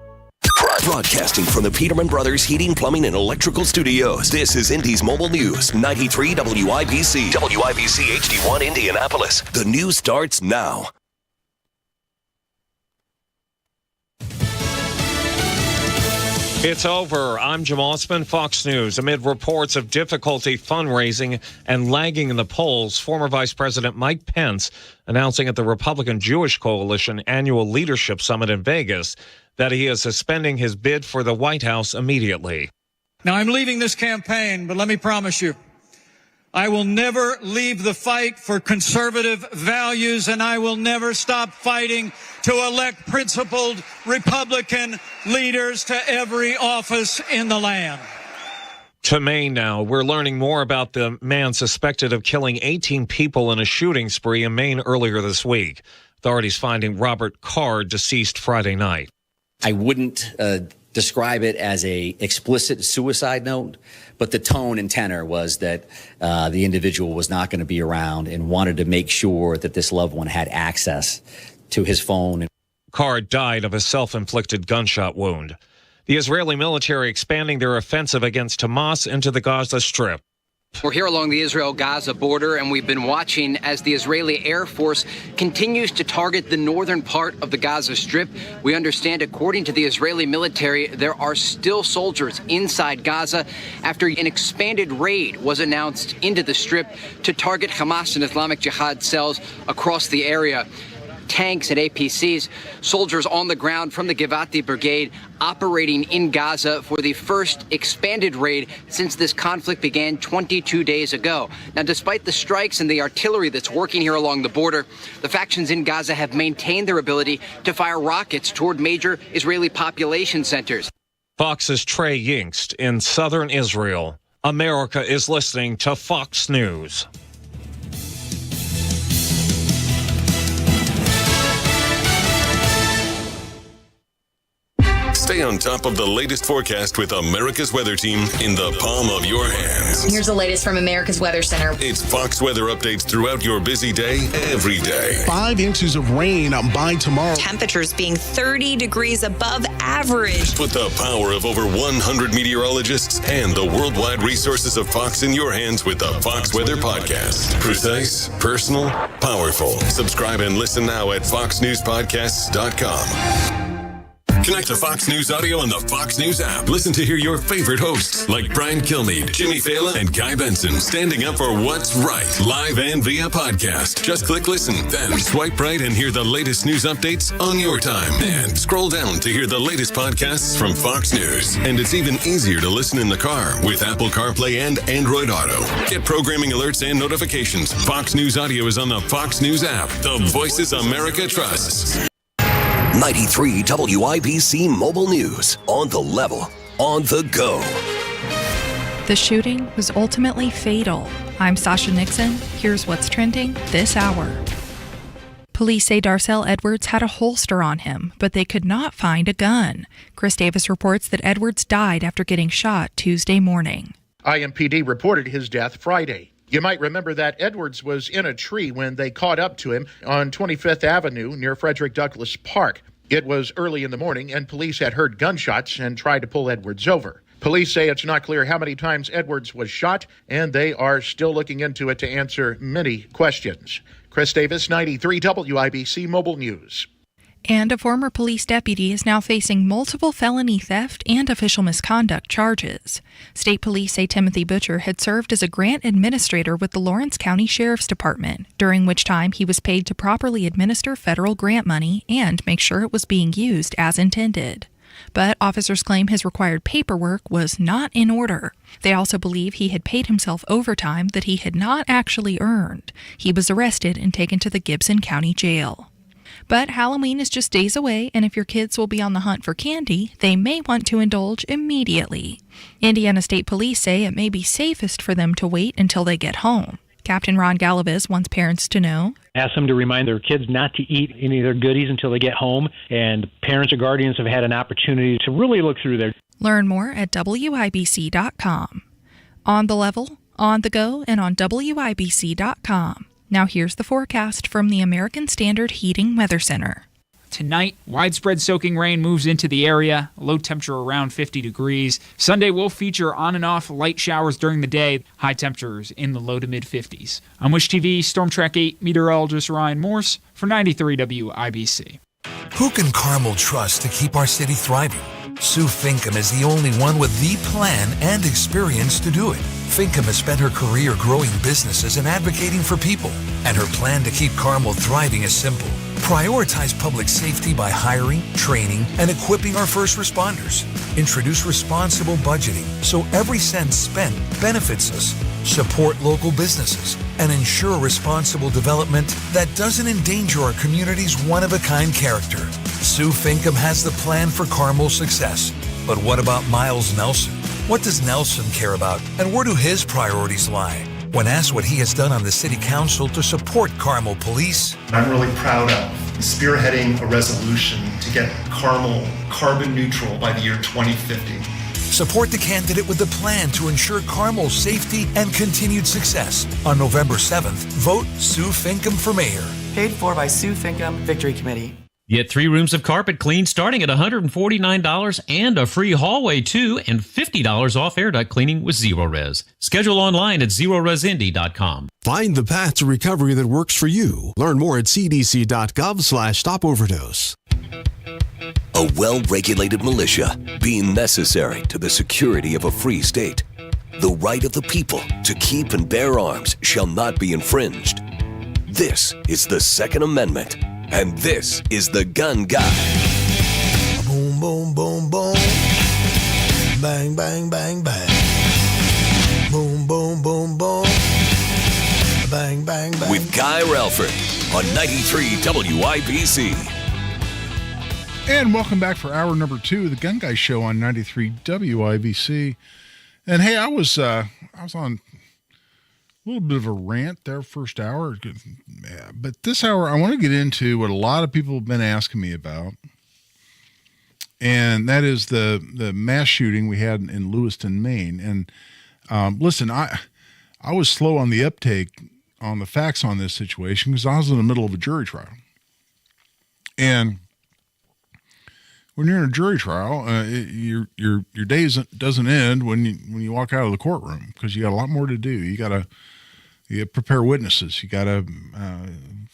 Broadcasting from the Peterman Brothers Heating, Plumbing, and Electrical Studios, this is Indy's Mobile News, 93 WIBC. WIBC HD1 Indianapolis. The news starts now. It's over. I'm Jim Osman, Fox News. Amid reports of difficulty fundraising and lagging in the polls, former Vice President Mike Pence announcing at the Republican Jewish Coalition annual leadership summit in Vegas that he is suspending his bid for the White House immediately. Now, I'm leaving this campaign, but let me promise you, I will never leave the fight for conservative values, and I will never stop fighting to elect principled Republican leaders to every office in the land. To Maine now. We're learning more about the man suspected of killing 18 people in a shooting spree in Maine earlier this week. Authorities finding Robert Carr deceased Friday night. I wouldn't describe it as a explicit suicide note, but the tone and tenor was that the individual was not going to be around and wanted to make sure that this loved one had access to his phone. Carr died of a self-inflicted gunshot wound. The Israeli military expanding their offensive against Hamas into the Gaza Strip. We're here along the Israel-Gaza border, and we've been watching as the Israeli Air Force continues to target the northern part of the Gaza Strip. We understand, according to the Israeli military, there are still soldiers inside Gaza after an expanded raid was announced into the Strip to target Hamas and Islamic Jihad cells across the area. Tanks and APCs, soldiers on the ground from the Givati Brigade operating in Gaza for the first expanded raid since this conflict began 22 days ago. Now, despite the strikes and the artillery that's working here along the border, the factions in Gaza have maintained their ability to fire rockets toward major Israeli population centers. Fox's Trey Yingst in southern Israel. America is listening to Fox News. Stay on top of the latest forecast with America's Weather Team in the palm of your hands. Here's the latest from America's Weather Center. It's Fox weather updates throughout your busy day, every day. 5 inches of rain by tomorrow. Temperatures being 30 degrees above average. Put the power of over 100 meteorologists and the worldwide resources of Fox in your hands with the Fox Weather Podcast. Precise, personal, powerful. Subscribe and listen now at foxnewspodcasts.com. Connect to Fox News Audio on the Fox News app. Listen to hear your favorite hosts like Brian Kilmeade, Jimmy Fallon, and Guy Benson standing up for what's right, live and via podcast. Just click listen, then swipe right and hear the latest news updates on your time. And scroll down to hear the latest podcasts from Fox News. And it's even easier to listen in the car with Apple CarPlay and Android Auto. Get programming alerts and notifications. Fox News Audio is on the Fox News app. The voices America trusts. 93 WIBC Mobile News. On the level, on the go. The shooting was ultimately fatal. I'm Sasha Nixon. Here's what's trending this hour. Police say Darcel Edwards had a holster on him, but they could not find a gun. Chris Davis reports that Edwards died after getting shot Tuesday morning. IMPD reported his death Friday. You might remember that Edwards was in a tree when they caught up to him on 25th Avenue near Frederick Douglass Park. It was early in the morning, and police had heard gunshots and tried to pull Edwards over. Police say it's not clear how many times Edwards was shot, and they are still looking into it to answer many questions. Chris Davis, 93 WIBC Mobile News. And a former police deputy is now facing multiple felony theft and official misconduct charges. State police say Timothy Butcher had served as a grant administrator with the Lawrence County Sheriff's Department, during which time he was paid to properly administer federal grant money and make sure it was being used as intended. But officers claim his required paperwork was not in order. They also believe he had paid himself overtime that he had not actually earned. He was arrested and taken to the Gibson County Jail. But Halloween is just days away, and if your kids will be on the hunt for candy, they may want to indulge immediately. Indiana State Police say it may be safest for them to wait until they get home. Captain Ron Galaviz wants parents to know. Ask them to remind their kids not to eat any of their goodies until they get home, and parents or guardians have had an opportunity to really look through their... Learn more at WIBC.com. On the level, on the go, and on WIBC.com. Now here's the forecast from the American Standard Heating Weather Center. Tonight, widespread soaking rain moves into the area, low temperature around 50 degrees. Sunday will feature on and off light showers during the day, high temperatures in the low to mid 50s. I'm Wish TV Storm Track 8 meteorologist Ryan Morse for 93 WIBC. Who can Carmel trust to keep our city thriving? Sue Finkham is the only one with the plan and experience to do it. Finkham has spent her career growing businesses and advocating for people, and her plan to keep Carmel thriving is simple. Prioritize public safety by hiring, training, and equipping our first responders. Introduce responsible budgeting so every cent spent benefits us. Support local businesses and ensure responsible development that doesn't endanger our community's one-of-a-kind character. Sue Finkham has the plan for Carmel's success. But what about Miles Nelson? What does Nelson care about, and where do his priorities lie? When asked what he has done on the city council to support Carmel police, I'm really proud of spearheading a resolution to get Carmel carbon neutral by the year 2050. Support the candidate with the plan to ensure Carmel's safety and continued success. On November 7th, vote Sue Finkham for mayor. Paid for by Sue Finkham Victory Committee. Get 3 rooms of carpet cleaned starting at $149 and a free hallway too, and $50 off air duct cleaning with Zero Res. Schedule online at ZeroResIndy.com. Find the path to recovery that works for you. Learn more at cdc.gov/stopoverdose. A well-regulated militia being necessary to the security of a free state. The right of the people to keep and bear arms shall not be infringed. This is the Second Amendment. And this is the Gun Guy. Boom, boom, boom, boom. Bang, bang, bang, bang. Boom, boom, boom, boom. Bang, bang, bang. With Guy Relford on 93 WIBC. And welcome back for hour number 2 of the Gun Guy Show on 93 WIBC. And hey, I was on a little bit of a rant there first hour, but this hour I want to get into what a lot of people have been asking me about, and that is the mass shooting we had in Lewiston, Maine. And listen, I was slow on the uptake on the facts on this situation because I was in the middle of a jury trial. And when you're in a jury trial, your day doesn't end when you walk out of the courtroom, because you got a lot more to do. You got to prepare witnesses. You got to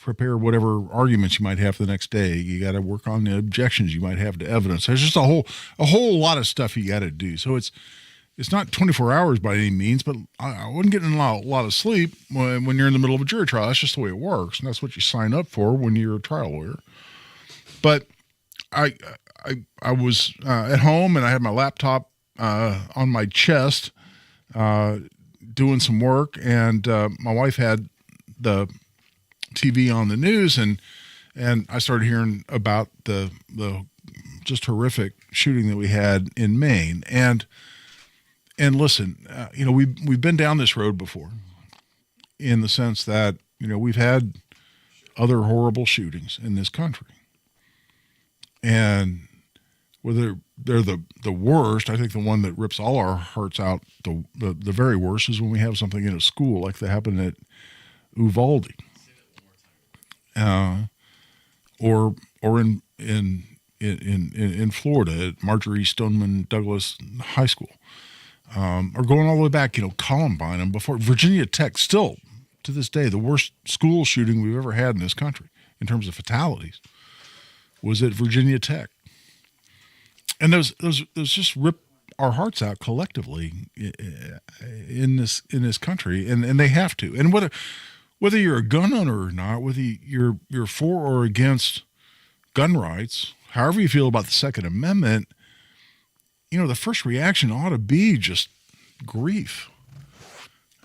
prepare whatever arguments you might have the next day. You got to work on the objections you might have to evidence. There's just a whole lot of stuff you got to do. So it's not 24 hours by any means, but I wasn't getting a lot of sleep when you're in the middle of a jury trial. That's just the way it works, and that's what you sign up for when you're a trial lawyer. But I was at home, and I had my laptop on my chest doing some work, and my wife had the TV on the news, and I started hearing about the just horrific shooting that we had in Maine. And listen, we've been down this road before, in the sense that we've had other horrible shootings in this country, and whether they're the worst, I think the one that rips all our hearts out the very worst is when we have something in a school like that happened at Uvalde, or in Florida at Marjorie Stoneman Douglas High School, or going all the way back, Columbine, and before Virginia Tech, still to this day the worst school shooting we've ever had in this country in terms of fatalities was at Virginia Tech. And those just rip our hearts out collectively in this country, and they have to. And whether you're a gun owner or not, whether you're for or against gun rights, however you feel about the Second Amendment, the first reaction ought to be just grief.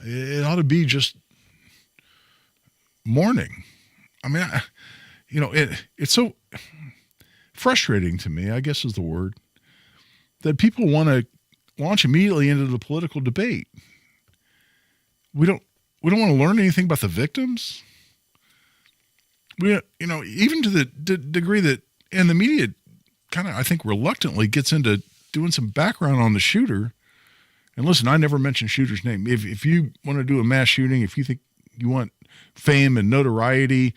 It ought to be just mourning. I mean, it's so frustrating to me, I guess is the word, that people want to launch immediately into the political debate. We don't want to learn anything about the victims. Even to the degree that, and the media kind of, I think, reluctantly gets into doing some background on the shooter. And listen, I never mention shooter's name. If you want to do a mass shooting, if you think you want fame and notoriety,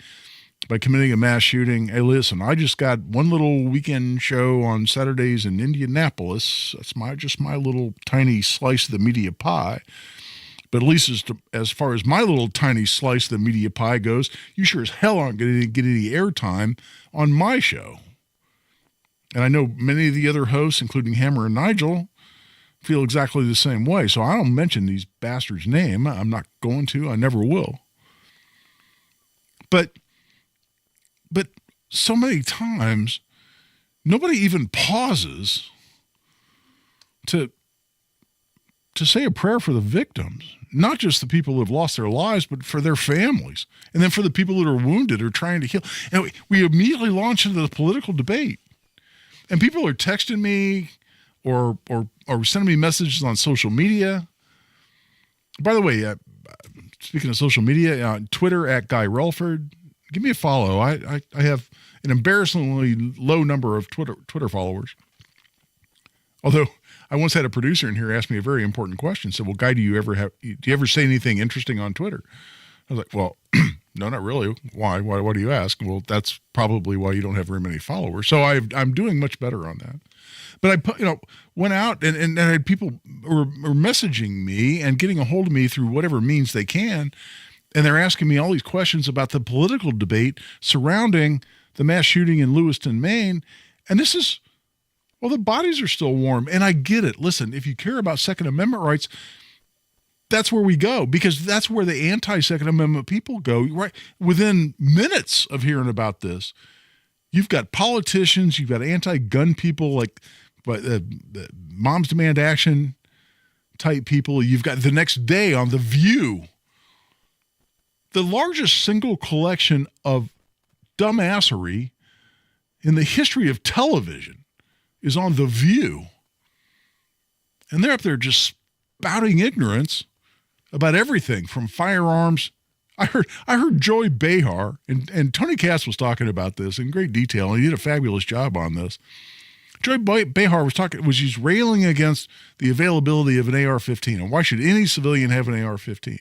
by committing a mass shooting. Hey, listen, I just got one little weekend show on Saturdays in Indianapolis. That's just my little tiny slice of the media pie. But at least as far as my little tiny slice of the media pie goes, you sure as hell aren't going to get any airtime on my show. And I know many of the other hosts, including Hammer and Nigel, feel exactly the same way. So I don't mention these bastards' name. I'm not going to. I never will. But so many times, nobody even pauses to say a prayer for the victims, not just the people who have lost their lives, but for their families, and then for the people that are wounded or trying to heal. And we immediately launch into the political debate, and people are texting me or sending me messages on social media. By the way, speaking of social media, on Twitter at Guy Relford, give me a follow. I have an embarrassingly low number of Twitter followers. Although I once had a producer in here ask me a very important question. Said, "Well, Guy, do you ever say anything interesting on Twitter?" I was like, "Well, no, not really. Why? Why do you ask?" Well, that's probably why you don't have very many followers. So I'm doing much better on that. But I went out and I had people were messaging me and getting a hold of me through whatever means they can. And they're asking me all these questions about the political debate surrounding the mass shooting in Lewiston, Maine. And this is, well, the bodies are still warm. And I get it. Listen, if you care about Second Amendment rights, that's where we go, because that's where the anti-Second Amendment people go. Right within minutes of hearing about this, you've got politicians, you've got anti-gun people like the Moms Demand Action type people. You've got the next day on The View, the largest single collection of dumbassery in the history of television is on The View. And they're up there just spouting ignorance about everything from firearms. I heard Joy Behar, and Tony Cass was talking about this in great detail, and he did a fabulous job on this. Joy Behar was just railing against the availability of an AR-15, and why should any civilian have an AR-15?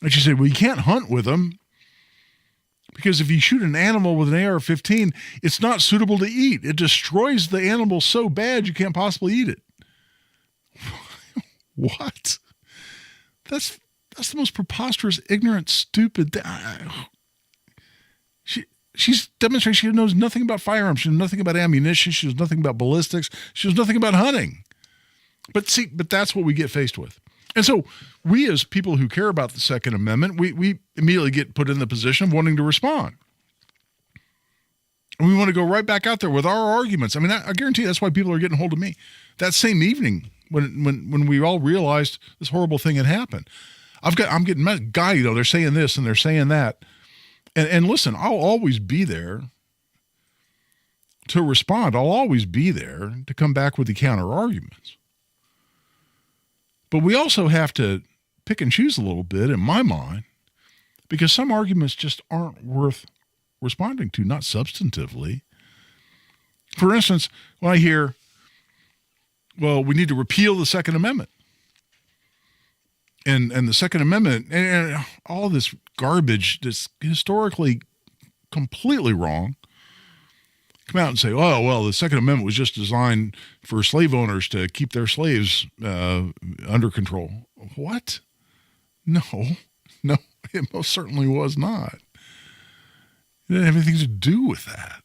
And she said, well, you can't hunt with them because if you shoot an animal with an AR-15, it's not suitable to eat. It destroys the animal so bad you can't possibly eat it. What? That's the most preposterous, ignorant, stupid thing. She's demonstrating she knows nothing about firearms. She knows nothing about ammunition. She knows nothing about ballistics. She knows nothing about hunting. But that's what we get faced with. And so we, as people who care about the Second Amendment, we immediately get put in the position of wanting to respond. And we want to go right back out there with our arguments. I mean, I guarantee that's why people are getting a hold of me. That same evening when we all realized this horrible thing had happened, I'm getting Guy, they're saying this and they're saying that. And listen, I'll always be there to respond. I'll always be there to come back with the counter arguments. But we also have to pick and choose a little bit, in my mind, because some arguments just aren't worth responding to, not substantively. For instance, when I hear, well, we need to repeal the Second Amendment. And the Second Amendment and all this garbage that's historically completely wrong, come out and say, oh, well, the Second Amendment was just designed for slave owners to keep their slaves under control. What? No, it most certainly was not. It didn't have anything to do with that.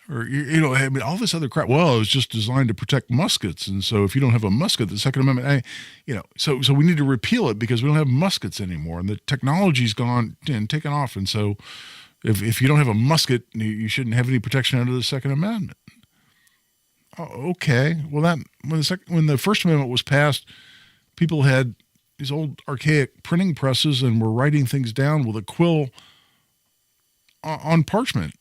Or, I mean, all this other crap. Well, it was just designed to protect muskets. And so if you don't have a musket, the Second Amendment, so we need to repeal it because we don't have muskets anymore. And the technology's gone and taken off. And so if you don't have a musket, you shouldn't have any protection under the Second Amendment. Oh, okay. Well, when the First Amendment was passed, people had these old archaic printing presses and were writing things down with a quill on parchment.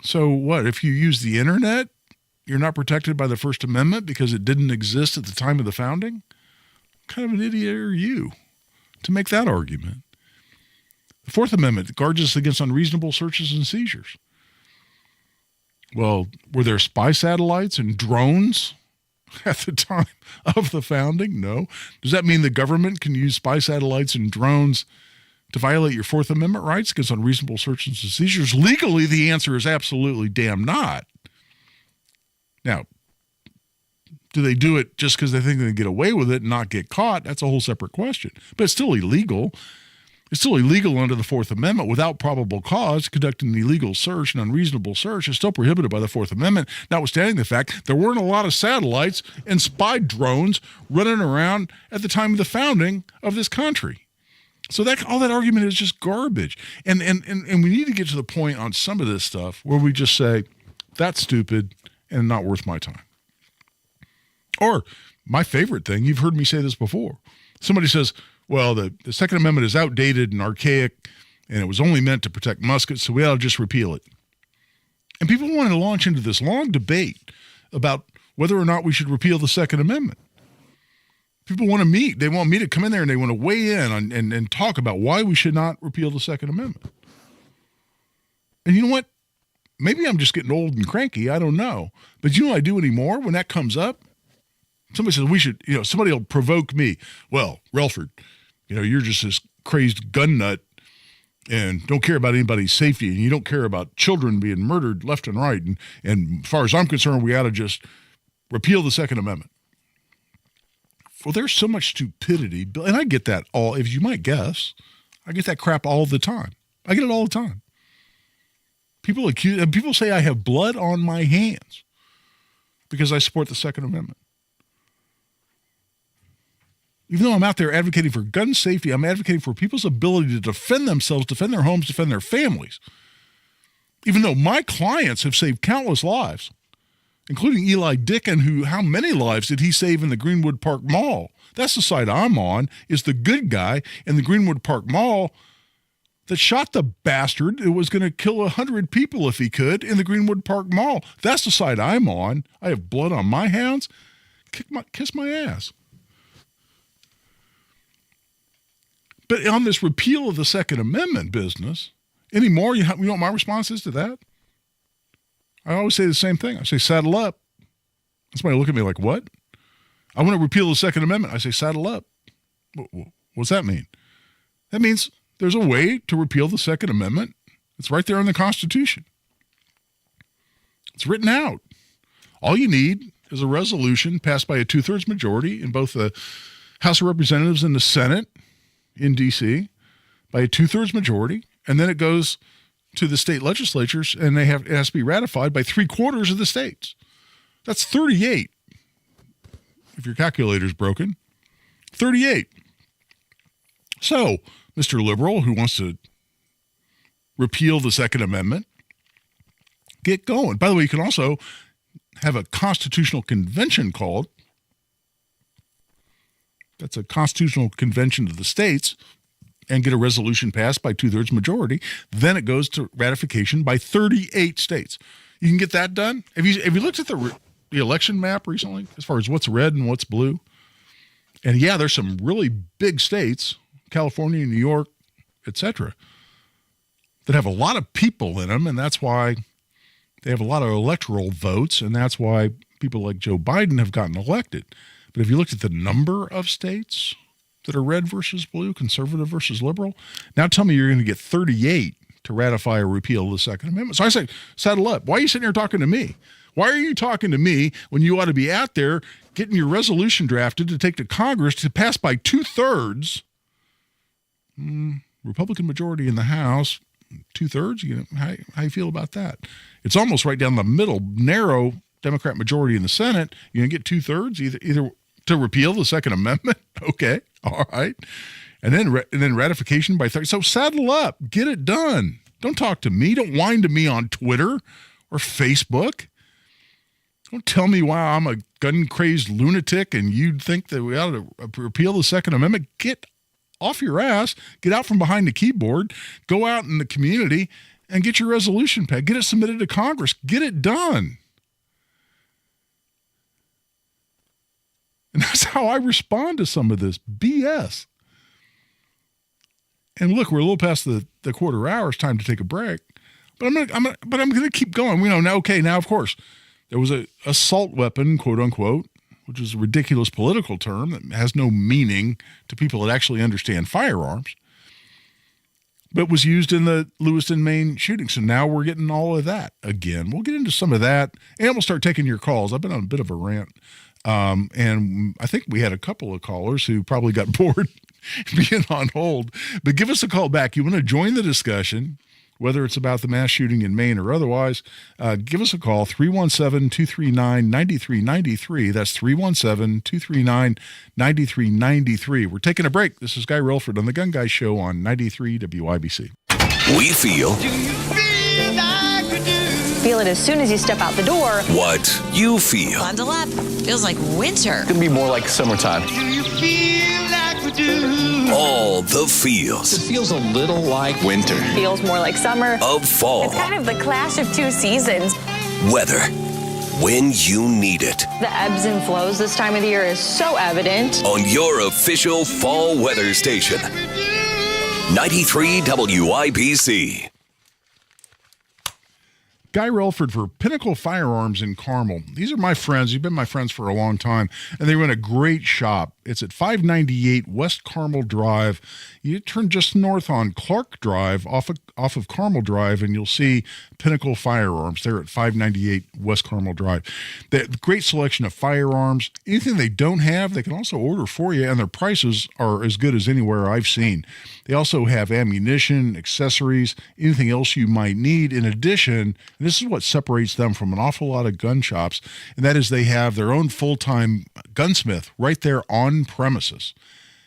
So what, if you use the internet, you're not protected by the First Amendment because it didn't exist at the time of the founding? What kind of an idiot are you to make that argument? The Fourth Amendment guards us against unreasonable searches and seizures. Well, were there spy satellites and drones at the time of the founding? No. Does that mean the government can use spy satellites and drones to violate your Fourth Amendment rights against unreasonable searches and seizures? Legally, the answer is absolutely damn not. Now, do they do it just because they think they can get away with it and not get caught? That's a whole separate question. But it's still illegal. It's still illegal under the Fourth Amendment without probable cause. Conducting an illegal search, an unreasonable search, is still prohibited by the Fourth Amendment, notwithstanding the fact there weren't a lot of satellites and spy drones running around at the time of the founding of this country. So that all that argument is just garbage. And we need to get to the point on some of this stuff where we just say, that's stupid and not worth my time. Or my favorite thing, you've heard me say this before. Somebody says, well, the Second Amendment is outdated and archaic, and it was only meant to protect muskets, so we ought to just repeal it. And people want to launch into this long debate about whether or not we should repeal the Second Amendment. People want to meet. They want me to come in there and they want to weigh in on, and talk about why we should not repeal the Second Amendment. And you know what? Maybe I'm just getting old and cranky. I don't know. But you know what I do anymore when that comes up? Somebody says we should, somebody will provoke me. Well, Relford, you're just this crazed gun nut and don't care about anybody's safety, and you don't care about children being murdered left and right. And as far as I'm concerned, we ought to just repeal the Second Amendment. Well, there's so much stupidity, and I get that all, if you might guess, I get that crap all the time. I get it all the time. People say I have blood on my hands because I support the Second Amendment. Even though I'm out there advocating for gun safety, I'm advocating for people's ability to defend themselves, defend their homes, defend their families. Even though my clients have saved countless lives, including Eli Dickin, how many lives did he save in the Greenwood Park Mall? That's the side I'm on, is the good guy in the Greenwood Park Mall that shot the bastard who was going to kill 100 people if he could in the Greenwood Park Mall. That's the side I'm on. I have blood on my hands. Kiss my ass. But on this repeal of the Second Amendment business, anymore, you know what my response is to that? I always say the same thing. I say, saddle up. Somebody look at me like, what? I want to repeal the Second Amendment. I say, saddle up. What's that mean? That means there's a way to repeal the Second Amendment. It's right there in the Constitution. It's written out. All you need is a resolution passed by a 2/3 majority in both the House of Representatives and the Senate in D.C. by a 2/3 majority, and then it goes to the state legislatures, and it has to be ratified by 3/4 of the states. That's 38. If your calculator's broken, 38. So, Mr. Liberal, who wants to repeal the Second Amendment, get going. By the way, you can also have a constitutional convention called. That's a constitutional convention of the states, and get a resolution passed by 2/3 majority. Then it goes to ratification by 38 states. You can get that done. Have you looked at the election map recently as far as what's red and what's blue? And yeah, there's some really big states, California, New York, etc., that have a lot of people in them, and that's why they have a lot of electoral votes, and that's why people like Joe Biden have gotten elected. But if you looked at the number of states that are red versus blue, conservative versus liberal, now tell me you're going to get 38 to ratify or repeal the Second Amendment. So I say, saddle up. Why are you sitting here talking to me? Why are you talking to me when you ought to be out there getting your resolution drafted to take to Congress to pass by 2/3? Republican majority in the House, 2/3? How you feel about that? It's almost right down the middle, narrow Democrat majority in the Senate. You're going to get 2/3 either to repeal the Second Amendment. Okay, all right. And then ratification by 30. So saddle up, get it done. Don't talk to me. Don't whine to me on Twitter or Facebook. Don't tell me why I'm a gun-crazed lunatic and you'd think that we ought to repeal the Second Amendment. Get off your ass, get out from behind the keyboard, go out in the community and get your resolution passed. Get it submitted to Congress. Get it done. And that's how I respond to some of this BS. And look, we're a little past the quarter hour. It's time to take a break. But I'm gonna keep going. Now of course, there was a assault weapon, quote unquote, which is a ridiculous political term that has no meaning to people that actually understand firearms. but was used in the Lewiston, Maine shooting. So now we're getting all of that again. We'll get into some of that, and we'll start taking your calls. I've been on a bit of a rant, and I think we had a couple of callers who probably got bored being on hold. But give us a call back. You want to join the discussion, whether it's about the mass shooting in Maine or otherwise, give us a call, 317-239-9393. That's 317-239-9393. We're taking a break. This is Guy Relford on The Gun Guy Show on 93 WIBC. We feel Feel it as soon as you step out the door. what you feel. Bundle up. Feels like winter. It's going to be more like summertime. All the feels. It feels a little like winter. Feels more like summer. Of fall. It's kind of the clash of two seasons. Weather. When you need it. The ebbs and flows this time of the year is so evident. On your official fall weather station. 93 WIBC. Guy Relford for Pinnacle Firearms in Carmel. These are my friends. You've been my friends for a long time, and they run a great shop. It's at 598 West Carmel Drive. You turn just north on Clark Drive off of Carmel Drive, and you'll see Pinnacle Firearms. They're at 598 West Carmel Drive. They have a great selection of firearms. Anything they don't have, they can also order for you, and their prices are as good as anywhere I've seen. They also have ammunition, accessories, anything else you might need. In addition, and this is what separates them from an awful lot of gun shops, and that is they have their own full-time gunsmith right there on premises.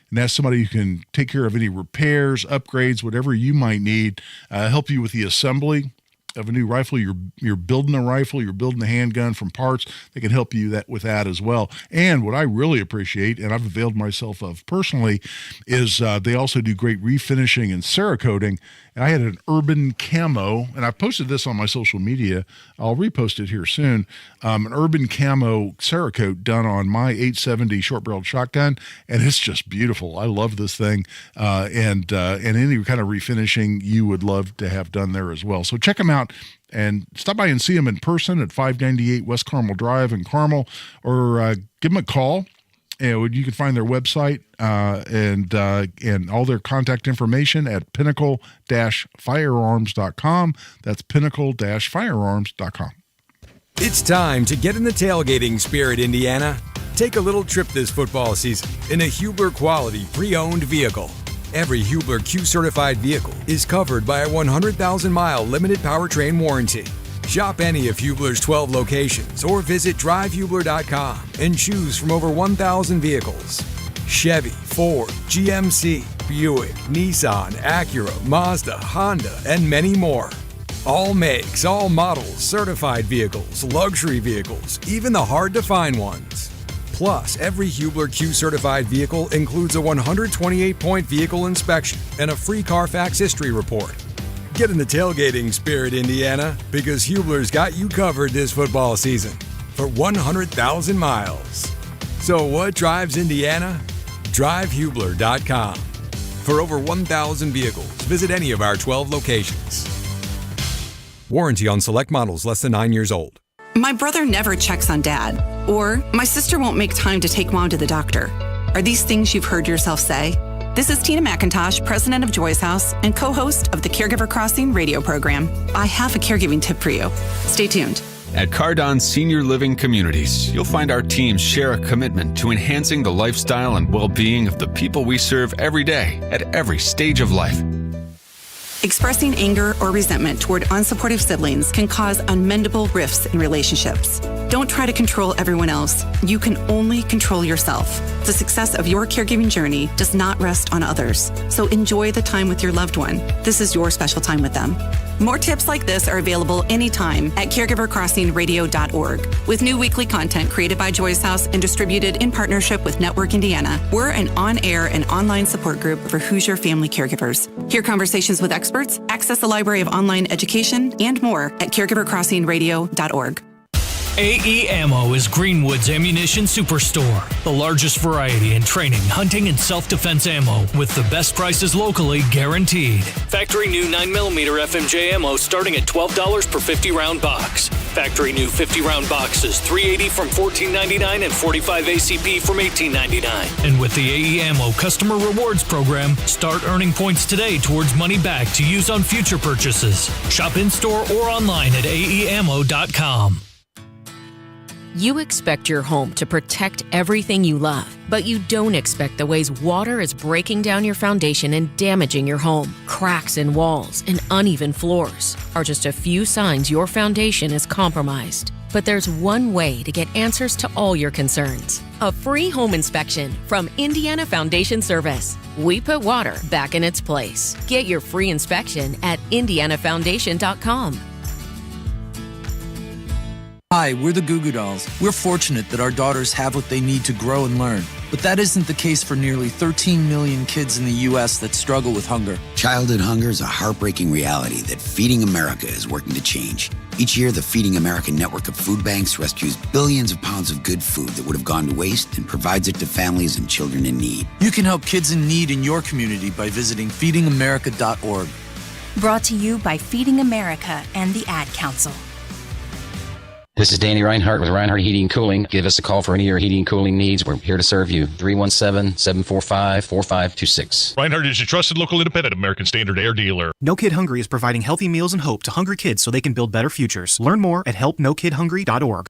And that's somebody who can take care of any repairs, upgrades, whatever you might need, help you with the assembly of a new rifle. You're building a rifle, you're building a handgun from parts. They can help you with that as well. And what I really appreciate, and I've availed myself of personally, is they also do great refinishing and Cerakoting. And I had an urban camo, and I posted this on my social media. I'll repost it here soon. An urban camo Cerakote done on my 870 short-barreled shotgun, and it's just beautiful. I love this thing, and any kind of refinishing you would love to have done there as well. So check them out and stop by and see them in person at 598 West Carmel Drive in Carmel, or give them a call. And you can find their website and all their contact information at pinnacle-firearms.com. That's pinnacle-firearms.com. It's time to get in the tailgating spirit, Indiana. Take a little trip this football season in a Hubler quality pre-owned vehicle. Every Hubler Q-certified vehicle is covered by a 100,000-mile limited powertrain warranty. Shop any of Hubler's 12 locations or visit drivehubler.com and choose from over 1,000 vehicles. Chevy, Ford, GMC, Buick, Nissan, Acura, Mazda, Honda, and many more. All makes, all models, certified vehicles, luxury vehicles, even the hard-to-find ones. Plus, every Hubler Q-certified vehicle includes a 128-point vehicle inspection and a free Carfax history report. Get in the tailgating spirit, Indiana, because Hubler's got you covered this football season for 100,000 miles. So what drives Indiana? DriveHubler.com. For over 1,000 vehicles, visit any of our 12 locations. Warranty on select models less than 9 years old. My brother never checks on Dad. Or, my sister won't make time to take Mom to the doctor. Are these things you've heard yourself say? This is Tina McIntosh, president of Joy's House and co-host of the Caregiver Crossing radio program. I have a caregiving tip for you. Stay tuned. At Cardon Senior Living Communities, you'll find our teams share a commitment to enhancing the lifestyle and well-being of the people we serve every day at every stage of life. Expressing anger or resentment toward unsupportive siblings can cause unmendable rifts in relationships. Don't try to control everyone else. You can only control yourself. The success of your caregiving journey does not rest on others. So enjoy the time with your loved one. This is your special time with them. More tips like this are available anytime at caregivercrossingradio.org. With new weekly content created by Joy's House and distributed in partnership with Network Indiana, we're an on-air and online support group for Hoosier family caregivers. Hear conversations with experts, access the library of online education, and more at caregivercrossingradio.org. AE Ammo is Greenwood's ammunition superstore. The largest variety in training, hunting, and self-defense ammo with the best prices locally guaranteed. Factory new 9mm FMJ ammo starting at $12 per 50-round box. Factory new 50-round boxes, $380 from $14.99 and 45 ACP from $18.99. And with the AE Ammo Customer Rewards Program, start earning points today towards money back to use on future purchases. Shop in-store or online at aeammo.com. You expect your home to protect everything you love, but you don't expect the ways water is breaking down your foundation and damaging your home. Cracks in walls and uneven floors are just a few signs your foundation is compromised. But there's one way to get answers to all your concerns. A free home inspection from Indiana Foundation Service. We put water back in its place. Get your free inspection at indianafoundation.com. Hi, we're the Goo Goo Dolls. We're fortunate that our daughters have what they need to grow and learn. But that isn't the case for nearly 13 million kids in the U.S. that struggle with hunger. Childhood hunger is a heartbreaking reality that Feeding America is working to change. Each year, the Feeding America network of food banks rescues billions of pounds of good food that would have gone to waste and provides it to families and children in need. You can help kids in need in your community by visiting feedingamerica.org. Brought to you by Feeding America and the Ad Council. This is Danny Reinhardt with Reinhardt Heating and Cooling. Give us a call for any of your heating and cooling needs. We're here to serve you. 317-745-4526. Reinhardt is your trusted local independent American Standard Air dealer. No Kid Hungry is providing healthy meals and hope to hungry kids so they can build better futures. Learn more at helpnokidhungry.org.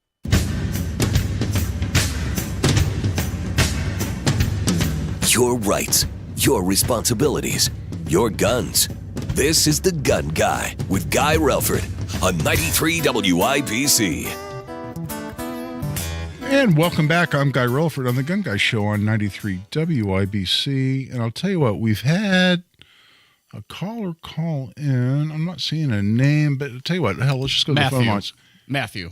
Your rights, your responsibilities, your guns. This is The Gun Guy with Guy Relford on 93 WIBC. And welcome back. I'm Guy Relford on The Gun Guy Show on 93 WIBC. And I'll tell you what, we've had a caller call in. I'm not seeing a name, but I'll tell you what, hell, let's just go to the phone lines. Matthew.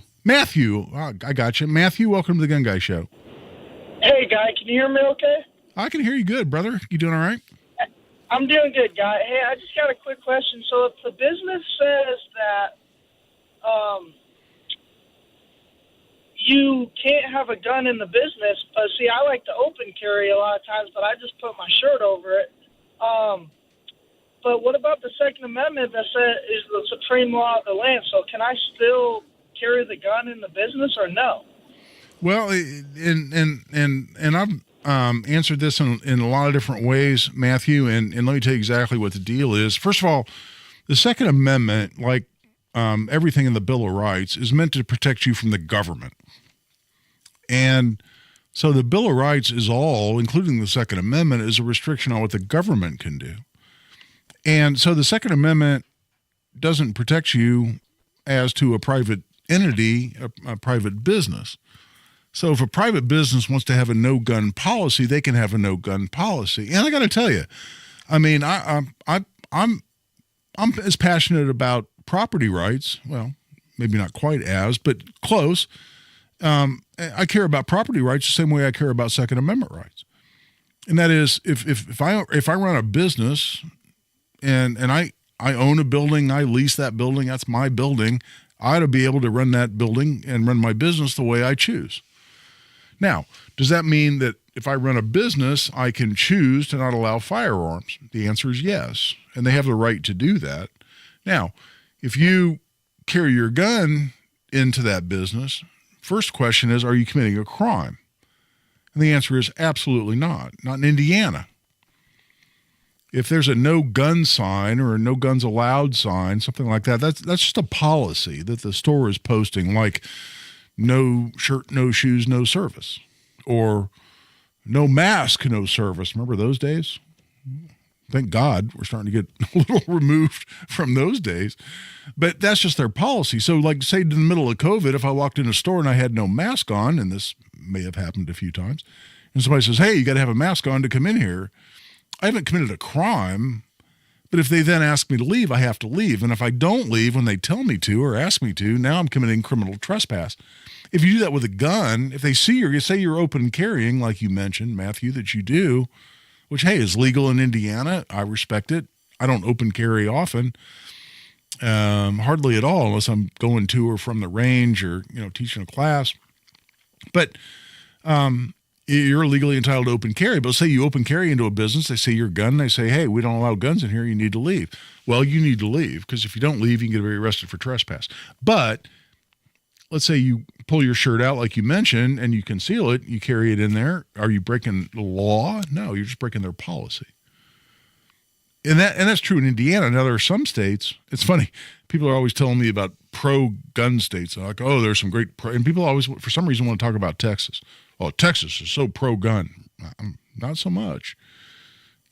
Oh, I got you. Matthew, welcome to The Gun Guy Show. Hey, Guy, can you hear me okay? I can hear you good, brother. You doing all right? I'm doing good, Guy. Hey, I just got a quick question. So if the business says that you can't have a gun in the business, but see, I like to open carry a lot of times, but I just put my shirt over it. But what about the Second Amendment that says is the supreme law of the land? So can I still carry the gun in the business or no? Well, and I've answered this in a lot of different ways, Matthew, and let me tell you exactly what the deal is. First of all, the Second Amendment, like everything in the Bill of Rights, is meant to protect you from the government. And so the Bill of Rights is all, including the Second Amendment, is a restriction on what the government can do. And so the Second Amendment doesn't protect you as to a private entity, a private business. So if a private business wants to have a no-gun policy, they can have a no-gun policy. And I got to tell you, I mean, I'm as passionate about property rights. Well, maybe not quite as, but close. I care about property rights the same way I care about Second Amendment rights. And that is, if I run a business and I own a building, I lease that building, that's my building, I ought to be able to run that building and run my business the way I choose. Now, does that mean that if I run a business, I can choose to not allow firearms? The answer is yes, and they have the right to do that. Now, if you carry your gun into that business, first question is, are you committing a crime? And the answer is absolutely not in Indiana. If there's a no gun sign or a no guns allowed sign, something like that, that's just a policy that the store is posting, like no shirt, no shoes, no service, or no mask, no service. Remember those days? Thank God we're starting to get a little removed from those days, but that's just their policy. So like say in the middle of COVID, if I walked in a store and I had no mask on, and this may have happened a few times, and somebody says, hey, you got to have a mask on to come in here, I haven't committed a crime, but if they then ask me to leave, I have to leave. And if I don't leave when they tell me to or ask me to, now I'm committing criminal trespass. If you do that with a gun, if they see you say you're open carrying, like you mentioned, Matthew, that you do, which, hey, is legal in Indiana, I respect it. I don't open carry often, hardly at all, unless I'm going to or from the range or, teaching a class. But you're legally entitled to open carry. But say you open carry into a business, they see your gun, they say, hey, we don't allow guns in here, you need to leave. Well, you need to leave, because if you don't leave, you can get arrested for trespass. But let's say you pull your shirt out like you mentioned and you conceal it, you carry it in there. Are you breaking the law? No, you're just breaking their policy. And that's true in Indiana. Now, there are some states, it's funny, people are always telling me about pro-gun states. They're like, oh, there's some great and people always, for some reason, want to talk about Texas. Oh, Texas is so pro-gun. Not so much.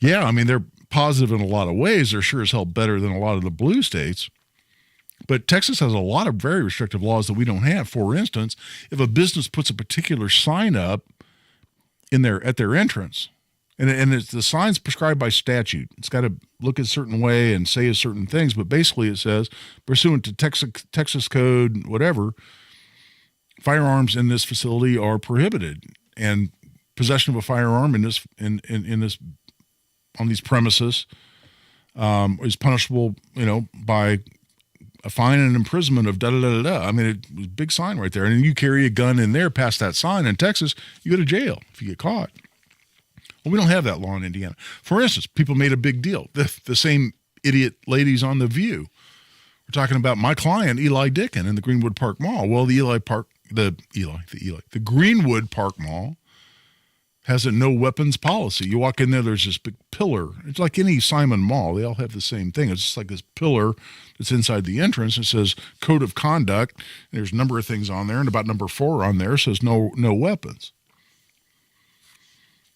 Yeah, I mean, they're positive in a lot of ways. They're sure as hell better than a lot of the blue states. But Texas has a lot of very restrictive laws that we don't have. For instance, if a business puts a particular sign up at their entrance, and it's, the sign's prescribed by statute. It's got to look a certain way and say certain things, but basically it says, pursuant to Texas code, whatever, firearms in this facility are prohibited, and possession of a firearm in this on these premises is punishable, by a fine and imprisonment of da-da-da-da-da. I mean, it was a big sign right there. And you carry a gun in there past that sign in Texas, you go to jail if you get caught. Well, we don't have that law in Indiana. For instance, people made a big deal. The same idiot ladies on The View were talking about my client, Eli Dickin, in the Greenwood Park Mall. Well, the Greenwood Park Mall has a no weapons policy. You walk in there, there's this big pillar. It's like any Simon Mall. They all have the same thing. It's just like this pillar that's inside the entrance. It says code of conduct. There's a number of things on there, and about number 4 on there says no weapons.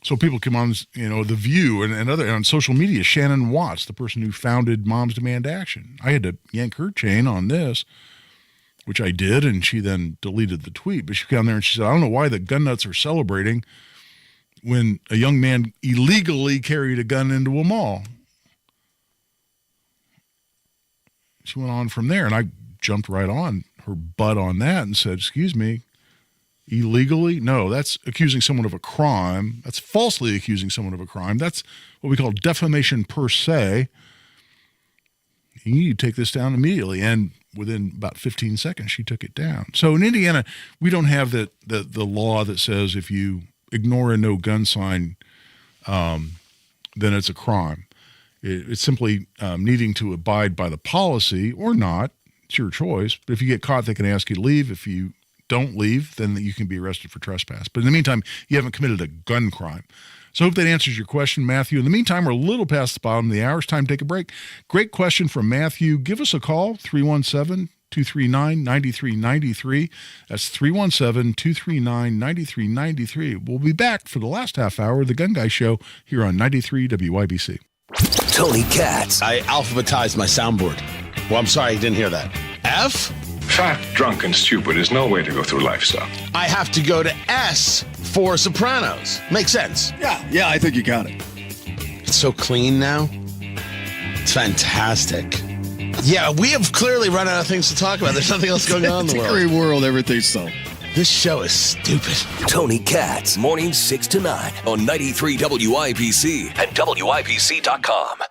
So people come on, The View and other on social media. Shannon Watts, the person who founded Moms Demand Action. I had to yank her chain on this, which I did, and she then deleted the tweet. But she came down there and she said, I don't know why the gun nuts are celebrating when a young man illegally carried a gun into a mall. She went on from there, and I jumped right on her butt on that and said, excuse me, illegally? No, that's accusing someone of a crime. That's falsely accusing someone of a crime. That's what we call defamation per se. You need to take this down immediately. And within about 15 seconds, she took it down. So in Indiana, we don't have the law that says if you ignore a no gun sign, then it's a crime. It's simply needing to abide by the policy or not. It's your choice. But if you get caught, they can ask you to leave. If you don't leave, then you can be arrested for trespass. But in the meantime, you haven't committed a gun crime. So I hope that answers your question, Matthew. In the meantime, we're a little past the bottom of the hour. It's time to take a break. Great question from Matthew. Give us a call, 317-239-9393. That's 317-239-9393. We'll be back for the last half hour of the Gun Guy Show here on 93 WIBC. Tony Katz. I alphabetized my soundboard. Well, I'm sorry, I didn't hear that. F? Fat, drunk, and stupid is no way to go through life, son. I have to go to S for Sopranos. Makes sense. Yeah, I think you got it. It's so clean now. It's fantastic. Yeah, we have clearly run out of things to talk about. There's nothing else going on in the world. It's a great world, everything's so. This show is stupid. Tony Katz, mornings 6 to 9 on 93 WIBC and WIBC.com.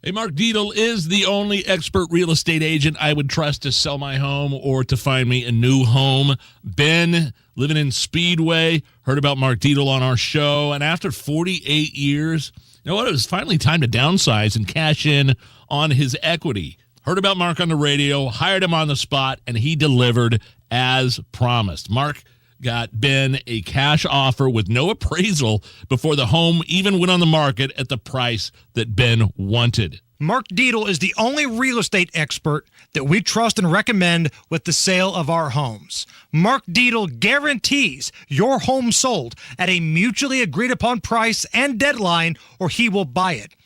Hey, Mark Dietl is the only expert real estate agent I would trust to sell my home or to find me a new home. Ben, living in Speedway, heard about Mark Dietl on our show, and after 48 years, you know what? It was finally time to downsize and cash in on his equity. Heard about Mark on the radio, hired him on the spot, and he delivered as promised. Mark got Ben a cash offer with no appraisal before the home even went on the market at the price that Ben wanted. Mark Dietl is the only real estate expert that we trust and recommend with the sale of our homes. Mark Dietl guarantees your home sold at a mutually agreed upon price and deadline, or he will buy it.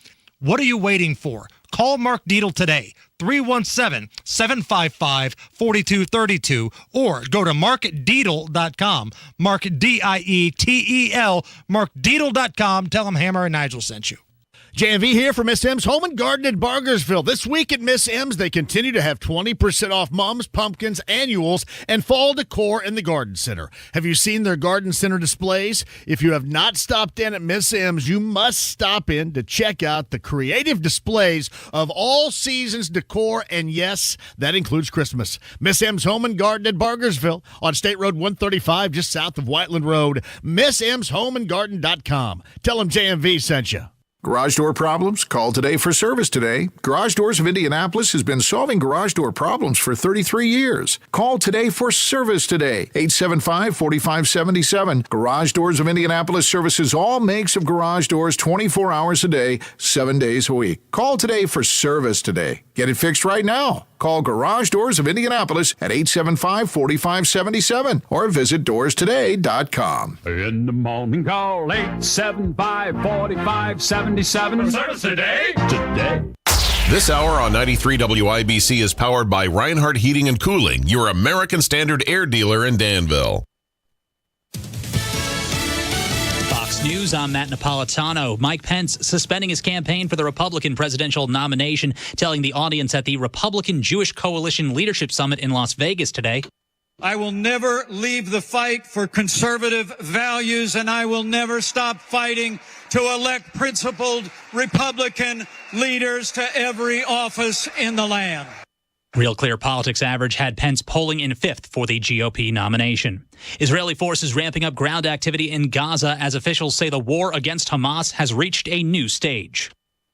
What are you waiting for? Call Mark Dietl today, 317-755-4232, or go to markdietl.com. Mark Dietel, markdietl.com. Tell him Hammer and Nigel sent you. JMV here for Miss M's Home and Garden in Bargersville. This week at Miss M's, they continue to have 20% off mums, pumpkins, annuals, and fall decor in the garden center. Have you seen their garden center displays? If you have not stopped in at Miss M's, you must stop in to check out the creative displays of all seasons decor, and yes, that includes Christmas. Miss M's Home and Garden in Bargersville on State Road 135, just south of Whiteland Road. MissM'sHomeandGarden.com. Tell them JMV sent you. Garage door problems? Call today for service today. Garage Doors of Indianapolis has been solving garage door problems for 33 years. Call today for service today. 875-4577. Garage Doors of Indianapolis services all makes of garage doors 24 hours a day, 7 days a week. Call today for service today. Get it fixed right now. Call Garage Doors of Indianapolis at 875-4577 or visit doorstoday.com. In the morning, call 875-4577. Service today. This hour on 93 WIBC is powered by Reinhardt Heating and Cooling, your American Standard air dealer in Danville. Fox News, I'm Matt Napolitano. Mike Pence suspending his campaign for the Republican presidential nomination, telling the audience at the Republican Jewish Coalition Leadership Summit in Las Vegas today. I will never leave the fight for conservative values, and I will never stop fighting to elect principled Republican leaders to every office in the land. Real Clear Politics average had Pence polling in fifth for the GOP nomination. Israeli forces ramping up ground activity in Gaza as officials say the war against Hamas has reached a new stage.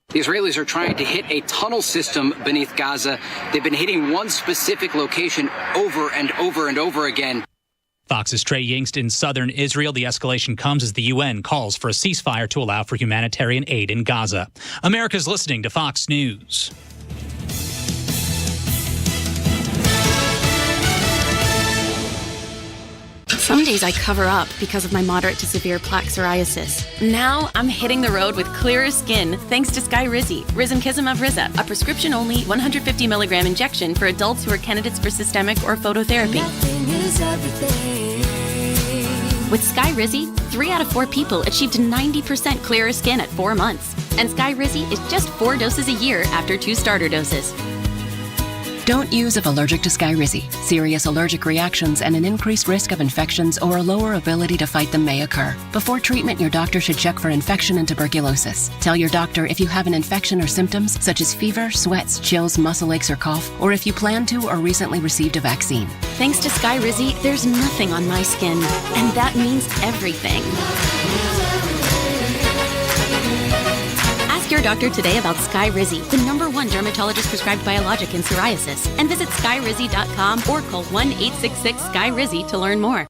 The Israelis are trying to hit a tunnel system beneath Gaza. They've been hitting one specific location over and over and over again. Fox's Trey Yingst in southern Israel. The escalation comes as the UN calls for a ceasefire to allow for humanitarian aid in Gaza. America's listening to Fox News. Some days I cover up because of my moderate to severe plaque psoriasis. Now I'm hitting the road with clearer skin thanks to Skyrizi, Risankizumab Riza, a prescription-only 150 milligram injection for adults who are candidates for systemic or phototherapy. With Skyrizi, 3 out of 4 people achieved 90% clearer skin at 4 months. And Skyrizi is just 4 doses a year after 2 starter doses. Don't use if allergic to Skyrizi. Serious allergic reactions and an increased risk of infections or a lower ability to fight them may occur. Before treatment, your doctor should check for infection and tuberculosis. Tell your doctor if you have an infection or symptoms such as fever, sweats, chills, muscle aches, or cough, or if you plan to or recently received a vaccine. Thanks to Skyrizi, there's nothing on my skin, and that means everything. Ask your doctor today about Skyrizi, the #1 dermatologist-prescribed biologic in psoriasis, and visit skyrizi.com or call 1-866-SKYRIZI to learn more.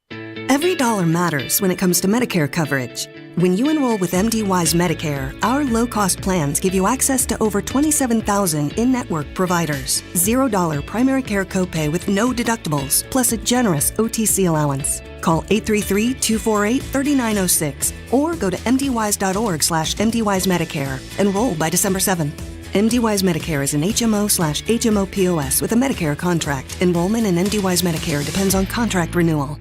Every dollar matters when it comes to Medicare coverage. When you enroll with MDY's Medicare, our low-cost plans give you access to over 27,000 in-network providers, $0 primary care copay with no deductibles, plus a generous OTC allowance. Call 833-248-3906 or go to mdwise.org/MDY's Medicare. Enroll by December 7th. MDY's Medicare is an HMO/HMO POS with a Medicare contract. Enrollment in MDY's Medicare depends on contract renewal.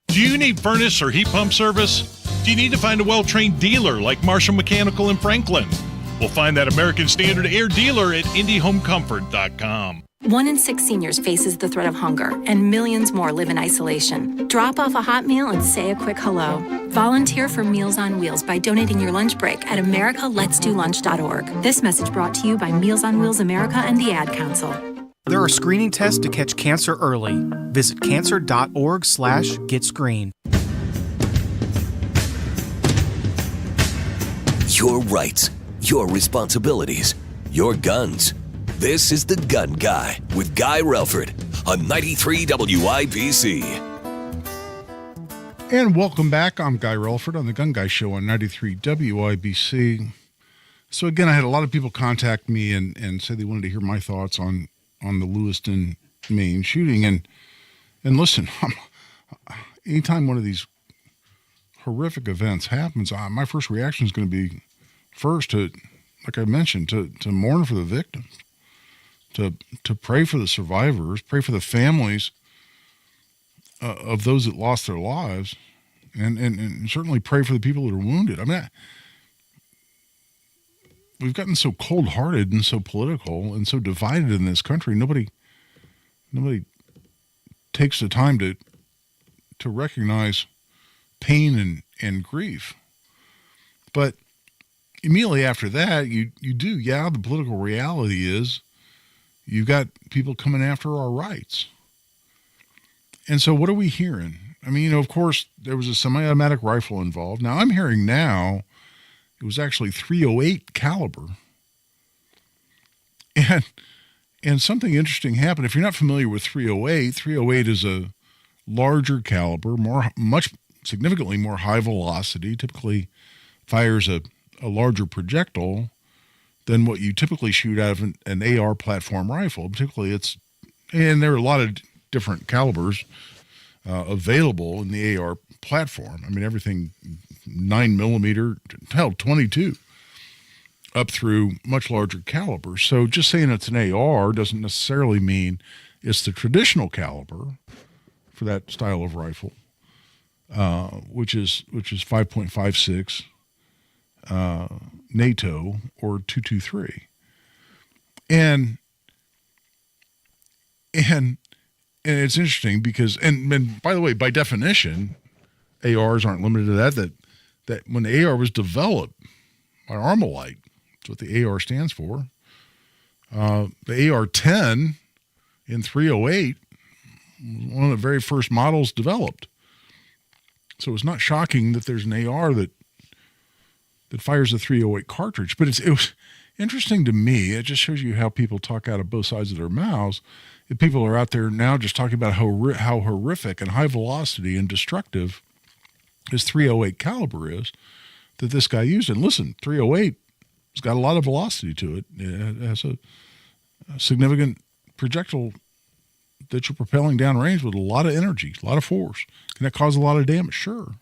Do you need furnace or heat pump service? Do you need to find a well-trained dealer like Marshall Mechanical in Franklin? We'll find that American Standard air dealer at IndyHomeComfort.com. 1 in 6 seniors faces the threat of hunger, and millions more live in isolation. Drop off a hot meal and say a quick hello. Volunteer for Meals on Wheels by donating your lunch break at americaletsdolunch.org. This message brought to you by Meals on Wheels America and the Ad Council. There are screening tests to catch cancer early. Visit cancer.org/getscreened. Your rights, your responsibilities, your guns. This is The Gun Guy with Guy Relford on 93 WIBC. And welcome back. I'm Guy Relford on The Gun Guy Show on 93 WIBC. So again, I had a lot of people contact me and say they wanted to hear my thoughts on the Lewiston, Maine shooting. And listen, anytime one of these horrific events happens, my first reaction is going to be first to, like I mentioned, to mourn for the victims, to pray for the survivors, pray for the families of those that lost their lives, and certainly pray for the people that are wounded. I mean, we've gotten so cold-hearted and so political and so divided in this country. Nobody takes the time to recognize pain and grief. But immediately after that, you do, the political reality is you've got people coming after our rights. And so what are we hearing? I mean, of course, there was a semi-automatic rifle involved. Now, I'm hearing now, It was actually .308 caliber. And something interesting happened. If you're not familiar with .308 is a larger caliber, significantly more high velocity, typically fires a larger projectile than what you typically shoot out of an AR platform rifle. Particularly and there are a lot of different calibers available in the AR platform. I mean, everything 9mm, hell, 22, up through much larger calibers. So just saying it's an AR doesn't necessarily mean it's the traditional caliber for that style of rifle, which is 5.56 NATO or .223, and it's interesting because and by the way, by definition, ARs aren't limited to that when the AR was developed by Armalite, that's what the AR stands for. The AR-10 in .308 was one of the very first models developed. So it's not shocking that there's an AR that fires a .308 cartridge. But it was interesting to me. It just shows you how people talk out of both sides of their mouths. If people are out there now just talking about how horrific and high velocity and destructive his .308 caliber is that this guy used. And listen, .308 has got a lot of velocity to it. It has a significant projectile that you're propelling downrange with a lot of energy, a lot of force. Can that cause a lot of damage? Sure.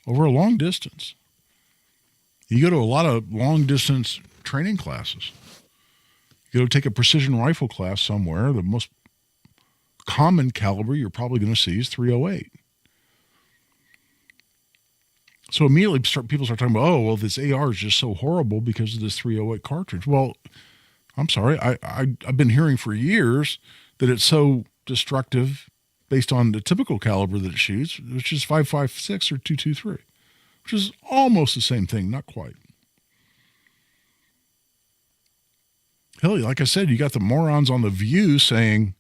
Over a long distance. You go to a lot of long-distance training classes. You go take a precision rifle class somewhere. The most common caliber you're probably going to see is .308. So immediately people start talking about, oh, well, this AR is just so horrible because of this .308 cartridge. Well, I'm sorry. I've been hearing for years that it's so destructive based on the typical caliber that it shoots, which is .556 or .223. Which is almost the same thing, not quite. Hell, like I said, you got the morons on The View saying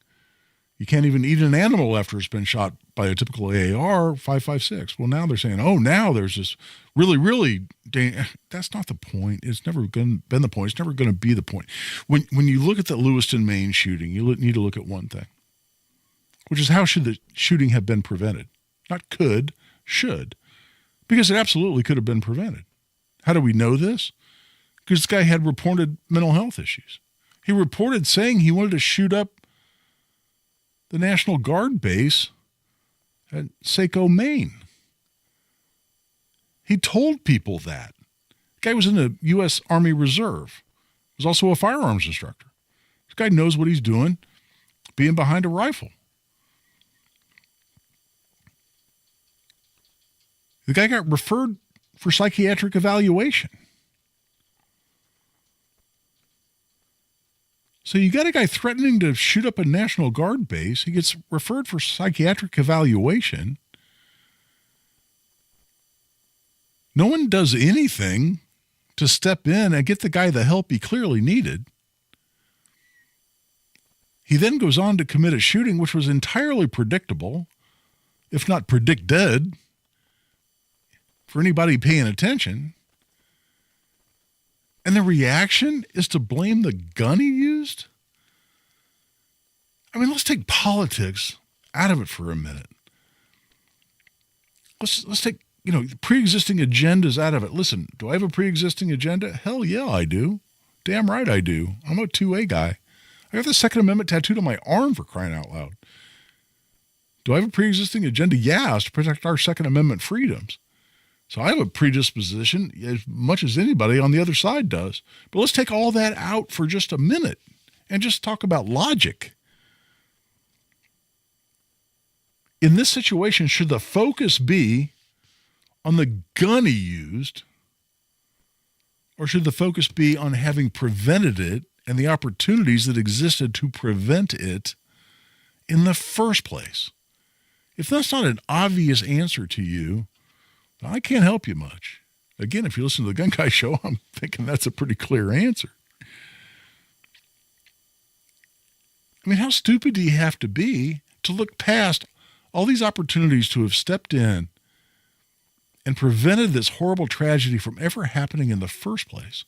you can't even eat an animal after it's been shot by a typical AR, .556. Well, now they're saying, oh, now there's this really that's not the point. It's never been the point. It's never going to be the point. When you look at the Lewiston, Maine shooting, you need to look at one thing, which is how should the shooting have been prevented? Not could, should. Because it absolutely could have been prevented. How do we know this? Because this guy had reported mental health issues. He reported saying he wanted to shoot up the National Guard base at Saco, Maine. He told people that. The guy was in the U.S. Army Reserve. He was also a firearms instructor. This guy knows what he's doing, being behind a rifle. The guy got referred for psychiatric evaluation. So you got a guy threatening to shoot up a National Guard base. He gets referred for psychiatric evaluation. No one does anything to step in and get the guy the help he clearly needed. He then goes on to commit a shooting which was entirely predictable, if not predicted, for anybody paying attention. And the reaction is to blame the gun he used? I mean, let's take politics out of it for a minute. Let's take, pre-existing agendas out of it. Listen, do I have a pre-existing agenda? Hell yeah, I do. Damn right I do. I'm a 2A guy. I got the Second Amendment tattooed on my arm, for crying out loud. Do I have a pre-existing agenda? Yeah, it's to protect our Second Amendment freedoms. So I have a predisposition as much as anybody on the other side does. But let's take all that out for just a minute and just talk about logic. In this situation, should the focus be on the gun he used, or should the focus be on having prevented it and the opportunities that existed to prevent it in the first place? If that's not an obvious answer to you, I can't help you much. Again, if you listen to the Gun Guy Show, I'm thinking that's a pretty clear answer. I mean, how stupid do you have to be to look past all these opportunities to have stepped in and prevented this horrible tragedy from ever happening in the first place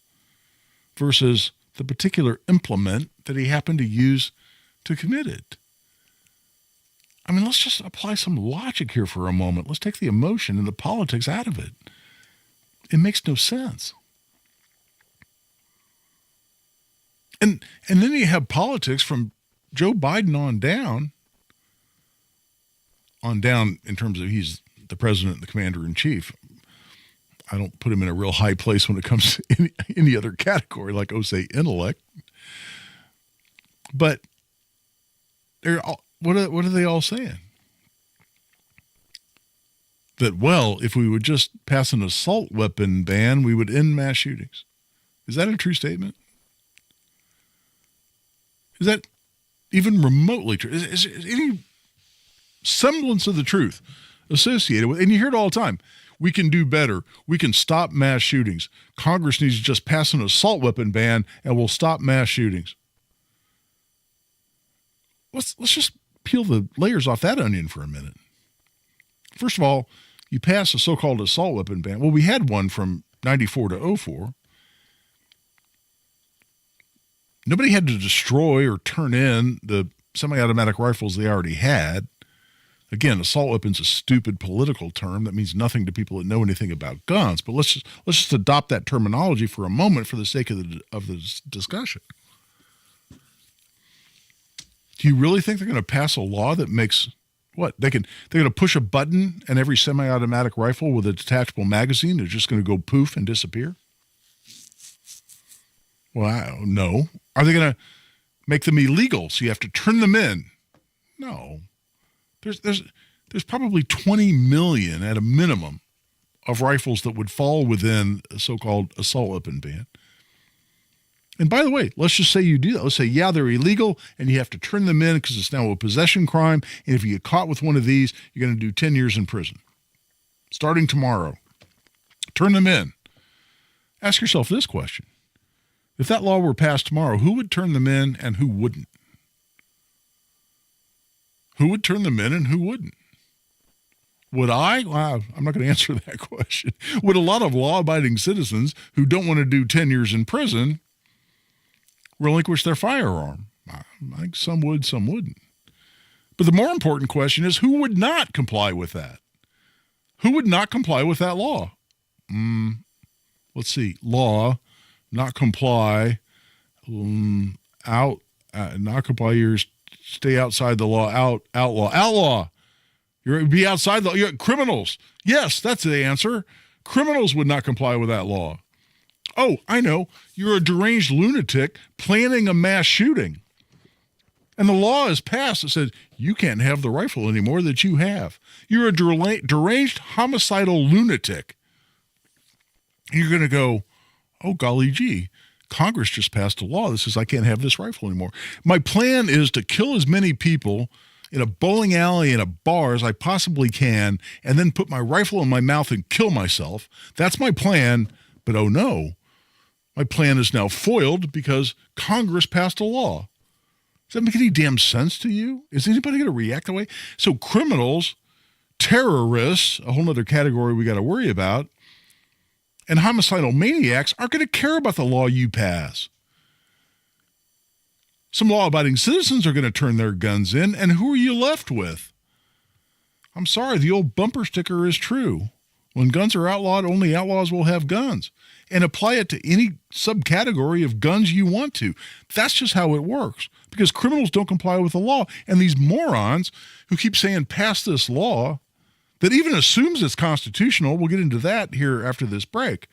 versus the particular implement that he happened to use to commit it. I mean, let's just apply some logic here for a moment. Let's take the emotion and the politics out of it. It makes no sense. And then you have politics from Joe Biden on down in terms of he's the president and the commander-in-chief. I don't put him in a real high place when it comes to any other category, like, say, intellect. But they're all, what are they all saying? That, well, if we would just pass an assault weapon ban, we would end mass shootings. Is that a true statement? Is that even remotely true? Is any semblance of the truth associated with, and you hear it all the time, we can do better. We can stop mass shootings. Congress needs to just pass an assault weapon ban and we'll stop mass shootings. Let's just peel the layers off that onion for a minute. First of all, you pass a so-called assault weapon ban. Well, we had one from 94 to 04. Nobody had to destroy or turn in the semi-automatic rifles they already had. Again, assault weapon's a stupid political term that means nothing to people that know anything about guns. But let's just adopt that terminology for a moment for the sake of the discussion. Do you really think they're going to pass a law that makes what? They're going to push a button and every semi-automatic rifle with a detachable magazine is just going to go poof and disappear? Well, no. Are they going to make them illegal so you have to turn them in? No. There's probably 20 million at a minimum of rifles that would fall within a so-called assault weapon ban. And by the way, let's just say you do that. Let's say, yeah, they're illegal and you have to turn them in because it's now a possession crime. And if you get caught with one of these, you're going to do 10 years in prison. Starting tomorrow. Turn them in. Ask yourself this question. If that law were passed tomorrow, who would turn them in and who wouldn't? Who would turn them in and who wouldn't? Would I? Well, I'm not going to answer that question. Would a lot of law-abiding citizens who don't want to do 10 years in prison relinquish their firearm? I think some would, some wouldn't. But the more important question is, who would not comply with that? Who would not comply with that law? Let's see. Law, not comply, not comply, you're stay outside the law, outlaw. You're be outside the law. Criminals. Yes, that's the answer. Criminals would not comply with that law. Oh, I know. You're a deranged lunatic planning a mass shooting. And the law is passed that says you can't have the rifle anymore that you have. You're a deranged homicidal lunatic. You're going to go, oh, golly gee, Congress just passed a law that says I can't have this rifle anymore. My plan is to kill as many people in a bowling alley and a bar as I possibly can and then put my rifle in my mouth and kill myself. That's my plan, but oh no. My plan is now foiled because Congress passed a law. Does that make any damn sense to you? Is anybody going to react that way? So criminals, terrorists, a whole other category we got to worry about, and homicidal maniacs aren't going to care about the law you pass. Some law-abiding citizens are going to turn their guns in, and who are you left with? I'm sorry, the old bumper sticker is true. When guns are outlawed, only outlaws will have guns. And apply it to any subcategory of guns you want to. That's just how it works. Because criminals don't comply with the law. And these morons who keep saying, pass this law, that even assumes it's constitutional, we'll get into that here after this break,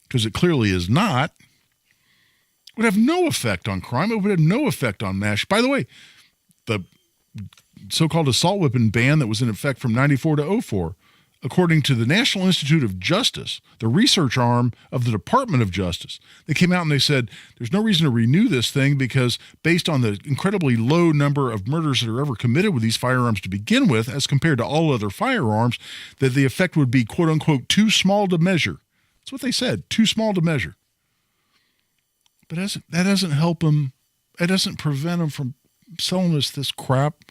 because it clearly is not, would have no effect on crime. It would have no effect on mass. By the way, the so-called assault weapon ban that was in effect from 94 to 04, according to the National Institute of Justice, the research arm of the Department of Justice, they came out and they said, there's no reason to renew this thing because based on the incredibly low number of murders that are ever committed with these firearms to begin with, as compared to all other firearms, that the effect would be, quote unquote, too small to measure. That's what they said, too small to measure. But that doesn't help them. It doesn't prevent them from selling us this crap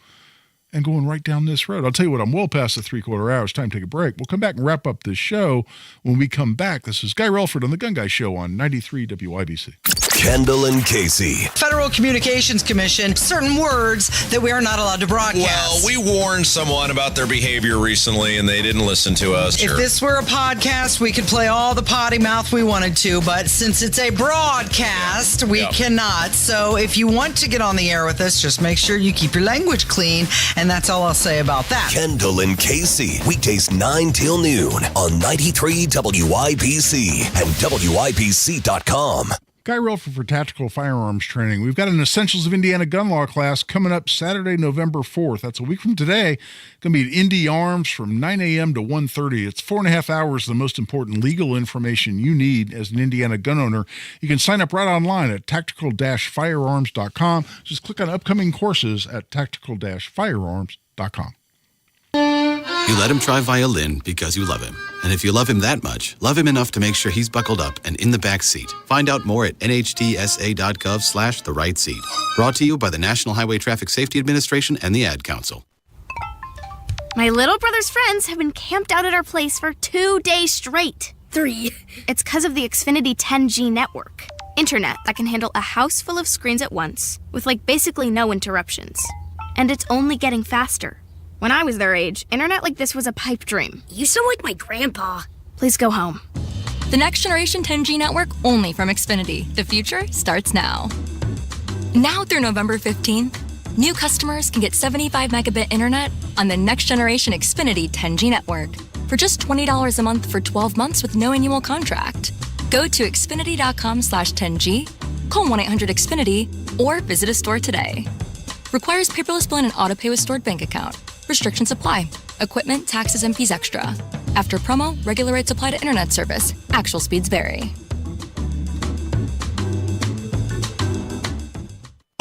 and going right down this road. I'll tell you what, I'm well past the 3/4 hour. It's time to take a break. We'll come back and wrap up this show. When we come back, this is Guy Relford on The Gun Guy Show on 93 WIBC. Kendall and Casey. Federal Communications Commission, certain words that we are not allowed to broadcast. Well, we warned someone about their behavior recently, and they didn't listen to us. If this were a podcast, we could play all the potty mouth we wanted to, but since it's a broadcast, we cannot. So if you want to get on the air with us, just make sure you keep your language clean, and that's all I'll say about that. Kendall and Casey, weekdays 9 till noon on 93 WIBC and WIBC.com. Guy Relford for Tactical Firearms Training. We've got an Essentials of Indiana Gun Law class coming up Saturday, November 4th. That's a week from today. Going to be at Indy Arms from 9 a.m. to 1:30. It's 4.5 hours of the most important legal information you need as an Indiana gun owner. You can sign up right online at tactical-firearms.com. Just click on upcoming courses at tactical-firearms.com. You let him try violin because you love him. And if you love him that much, love him enough to make sure he's buckled up and in the back seat. Find out more at nhtsa.gov/the right seat. Brought to you by the National Highway Traffic Safety Administration and the Ad Council. My little brother's friends have been camped out at our place for 2 days straight. 3. It's because of the Xfinity 10G network. Internet that can handle a house full of screens at once, with basically no interruptions. And it's only getting faster. When I was their age, internet like this was a pipe dream. You sound like my grandpa. Please go home. The next generation 10G network only from Xfinity. The future starts now. Now through November 15th, new customers can get 75 megabit internet on the next generation Xfinity 10G network for just $20 a month for 12 months with no annual contract. Go to xfinity.com/10G, call 1-800-XFINITY, or visit a store today. Requires paperless bill and an auto pay with stored bank account. Restrictions apply. Equipment, taxes, and fees extra. After promo, regular rates apply to internet service. Actual speeds vary.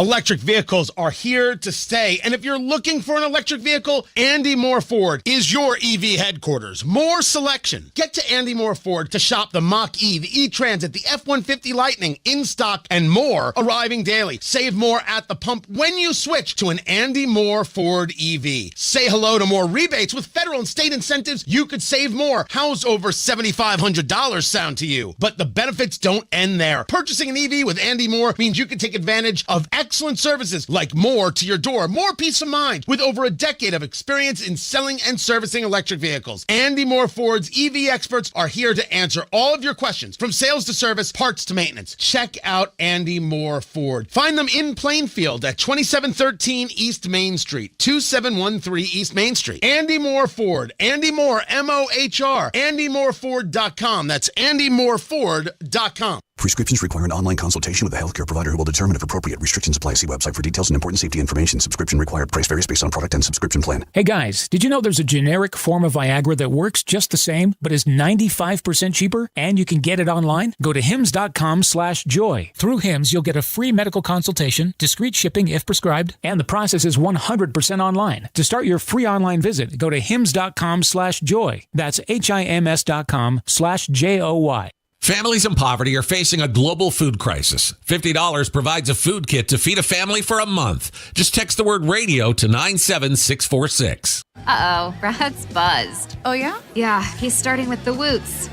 Electric vehicles are here to stay. And if you're looking for an electric vehicle, Andy Moore Ford is your EV headquarters. More selection. Get to Andy Moore Ford to shop the Mach-E, the E-Transit, the F-150 Lightning in stock, and more arriving daily. Save more at the pump when you switch to an Andy Moore Ford EV. Say hello to more rebates with federal and state incentives. You could save more. How's over $7,500 sound to you? But the benefits don't end there. Purchasing an EV with Andy Moore means you can take advantage of excellent services like more to your door, more peace of mind with over a decade of experience in selling and servicing electric vehicles. Andy Moore Ford's EV experts are here to answer all of your questions from sales to service, parts to maintenance. Check out Andy Moore Ford. Find them in Plainfield at 2713 East Main Street, 2713 East Main Street. Andy Moore Ford. Andy Moore, M-O-H-R. AndyMooreFord.com. That's AndyMooreFord.com. Prescriptions require an online consultation with a healthcare provider who will determine if appropriate. Restrictions apply. See website for details and important safety information. Subscription required. Price varies based on product and subscription plan. Hey guys, did you know there's a generic form of Viagra that works just the same, but is 95% cheaper, and you can get it online? Go to hims.com/joy. Through Hims, you'll get a free medical consultation, discreet shipping if prescribed, and the process is 100% online. To start your free online visit, go to hims.com/joy. That's HIMS.com/JOY. Families in poverty are facing a global food crisis. $50 provides a food kit to feed a family for a month. Just text the word radio to 97646. Uh-oh, Brad's buzzed. Oh, yeah? Yeah, he's starting with the woots.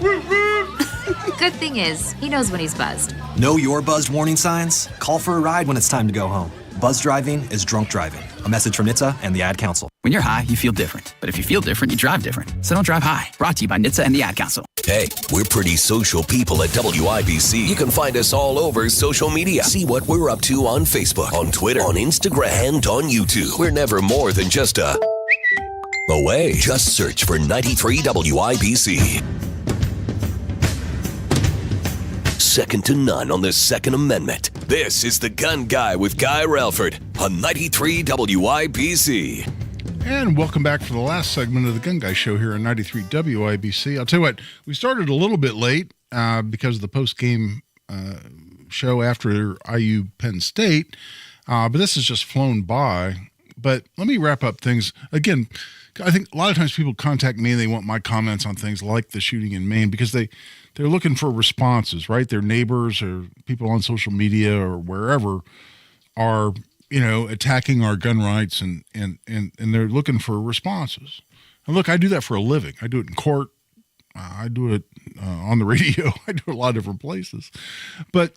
Good thing is, he knows when he's buzzed. Know your buzzed warning signs? Call for a ride when it's time to go home. Buzz driving is drunk driving. A message from NHTSA and the Ad Council. When you're high, you feel different. But if you feel different, you drive different. So don't drive high. Brought to you by NHTSA and the Ad Council. Hey, we're pretty social people at WIBC. You can find us all over social media. See what we're up to on Facebook, on Twitter, on Instagram, and on YouTube. We're never more than just away. Just search for 93 WIBC. Second to none on the Second Amendment. This is The Gun Guy with Guy Relford on 93 WIBC. And welcome back for the last segment of the Gun Guy Show here on 93 WIBC. I'll tell you what, we started a little bit late because of the post-game show after IU Penn State, but this has just flown by. But let me wrap up things. Again, I think a lot of times people contact me and they want my comments on things like the shooting in Maine because they're looking for responses, right? Their neighbors or people on social media or wherever are attacking our gun rights and they're looking for responses. And look, I do that for a living. I do it in court. I do it on the radio. I do it a lot of different places. But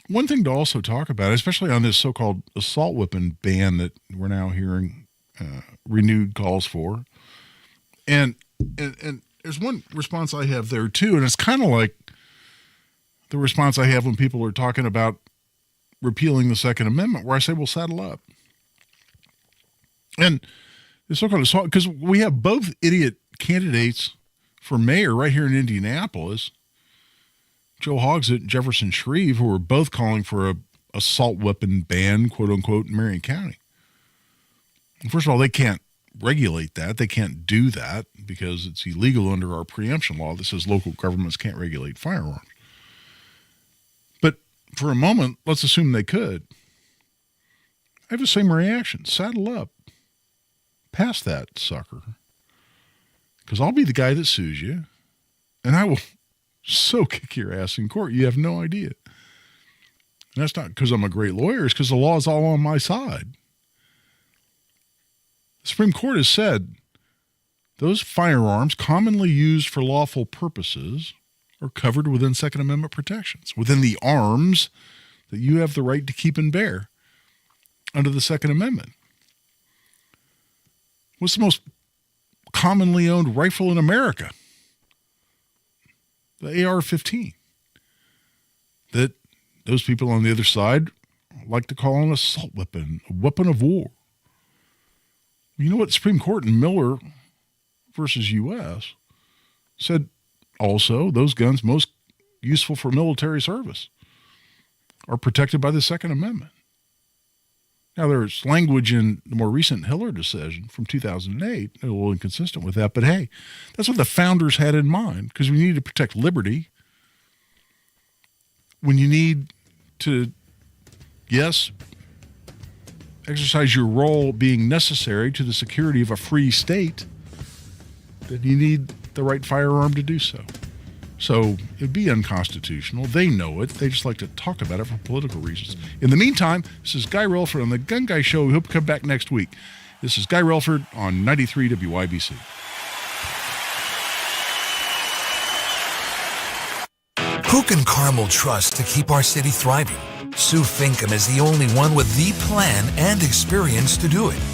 one thing to also talk about, especially on this so-called assault weapon ban that we're now hearing renewed calls for, and there's one response I have there too, and it's kind of like the response I have when people are talking about repealing the Second Amendment, where I say, well, saddle up. And the so-called assault, because we have both idiot candidates for mayor right here in Indianapolis, Joe Hogsett and Jefferson Shreve, who are both calling for a assault weapon ban, quote unquote, in Marion County. And first of all, they can't regulate that. They can't do that because it's illegal under our preemption law that says local governments can't regulate firearms. But for a moment, let's assume they could. I have the same reaction. Saddle up. Pass that sucker. Because I'll be the guy that sues you, and I will so kick your ass in court. You have no idea. And that's not because I'm a great lawyer. It's because the law is all on my side. The Supreme Court has said those firearms commonly used for lawful purposes are covered within Second Amendment protections, within the arms that you have the right to keep and bear under the Second Amendment. What's the most commonly owned rifle in America? The AR-15. That those people on the other side like to call an assault weapon, a weapon of war. You know what? The Supreme Court in Miller versus U.S. said also those guns most useful for military service are protected by the Second Amendment. Now, there's language in the more recent Hiller decision from 2008, a little inconsistent with that, but hey, that's what the founders had in mind, because we need to protect liberty. When you need to, yes, exercise your role being necessary to the security of a free state, then you need the right firearm to do so. So it'd be unconstitutional. They know it. They just like to talk about it for political reasons. In the meantime, this is Guy Relford on the Gun Guy Show. We hope you come back next week. This is Guy Relford on 93 WIBC. Who can Carmel trust to keep our city thriving? Sue Finkham is the only one with the plan and experience to do it.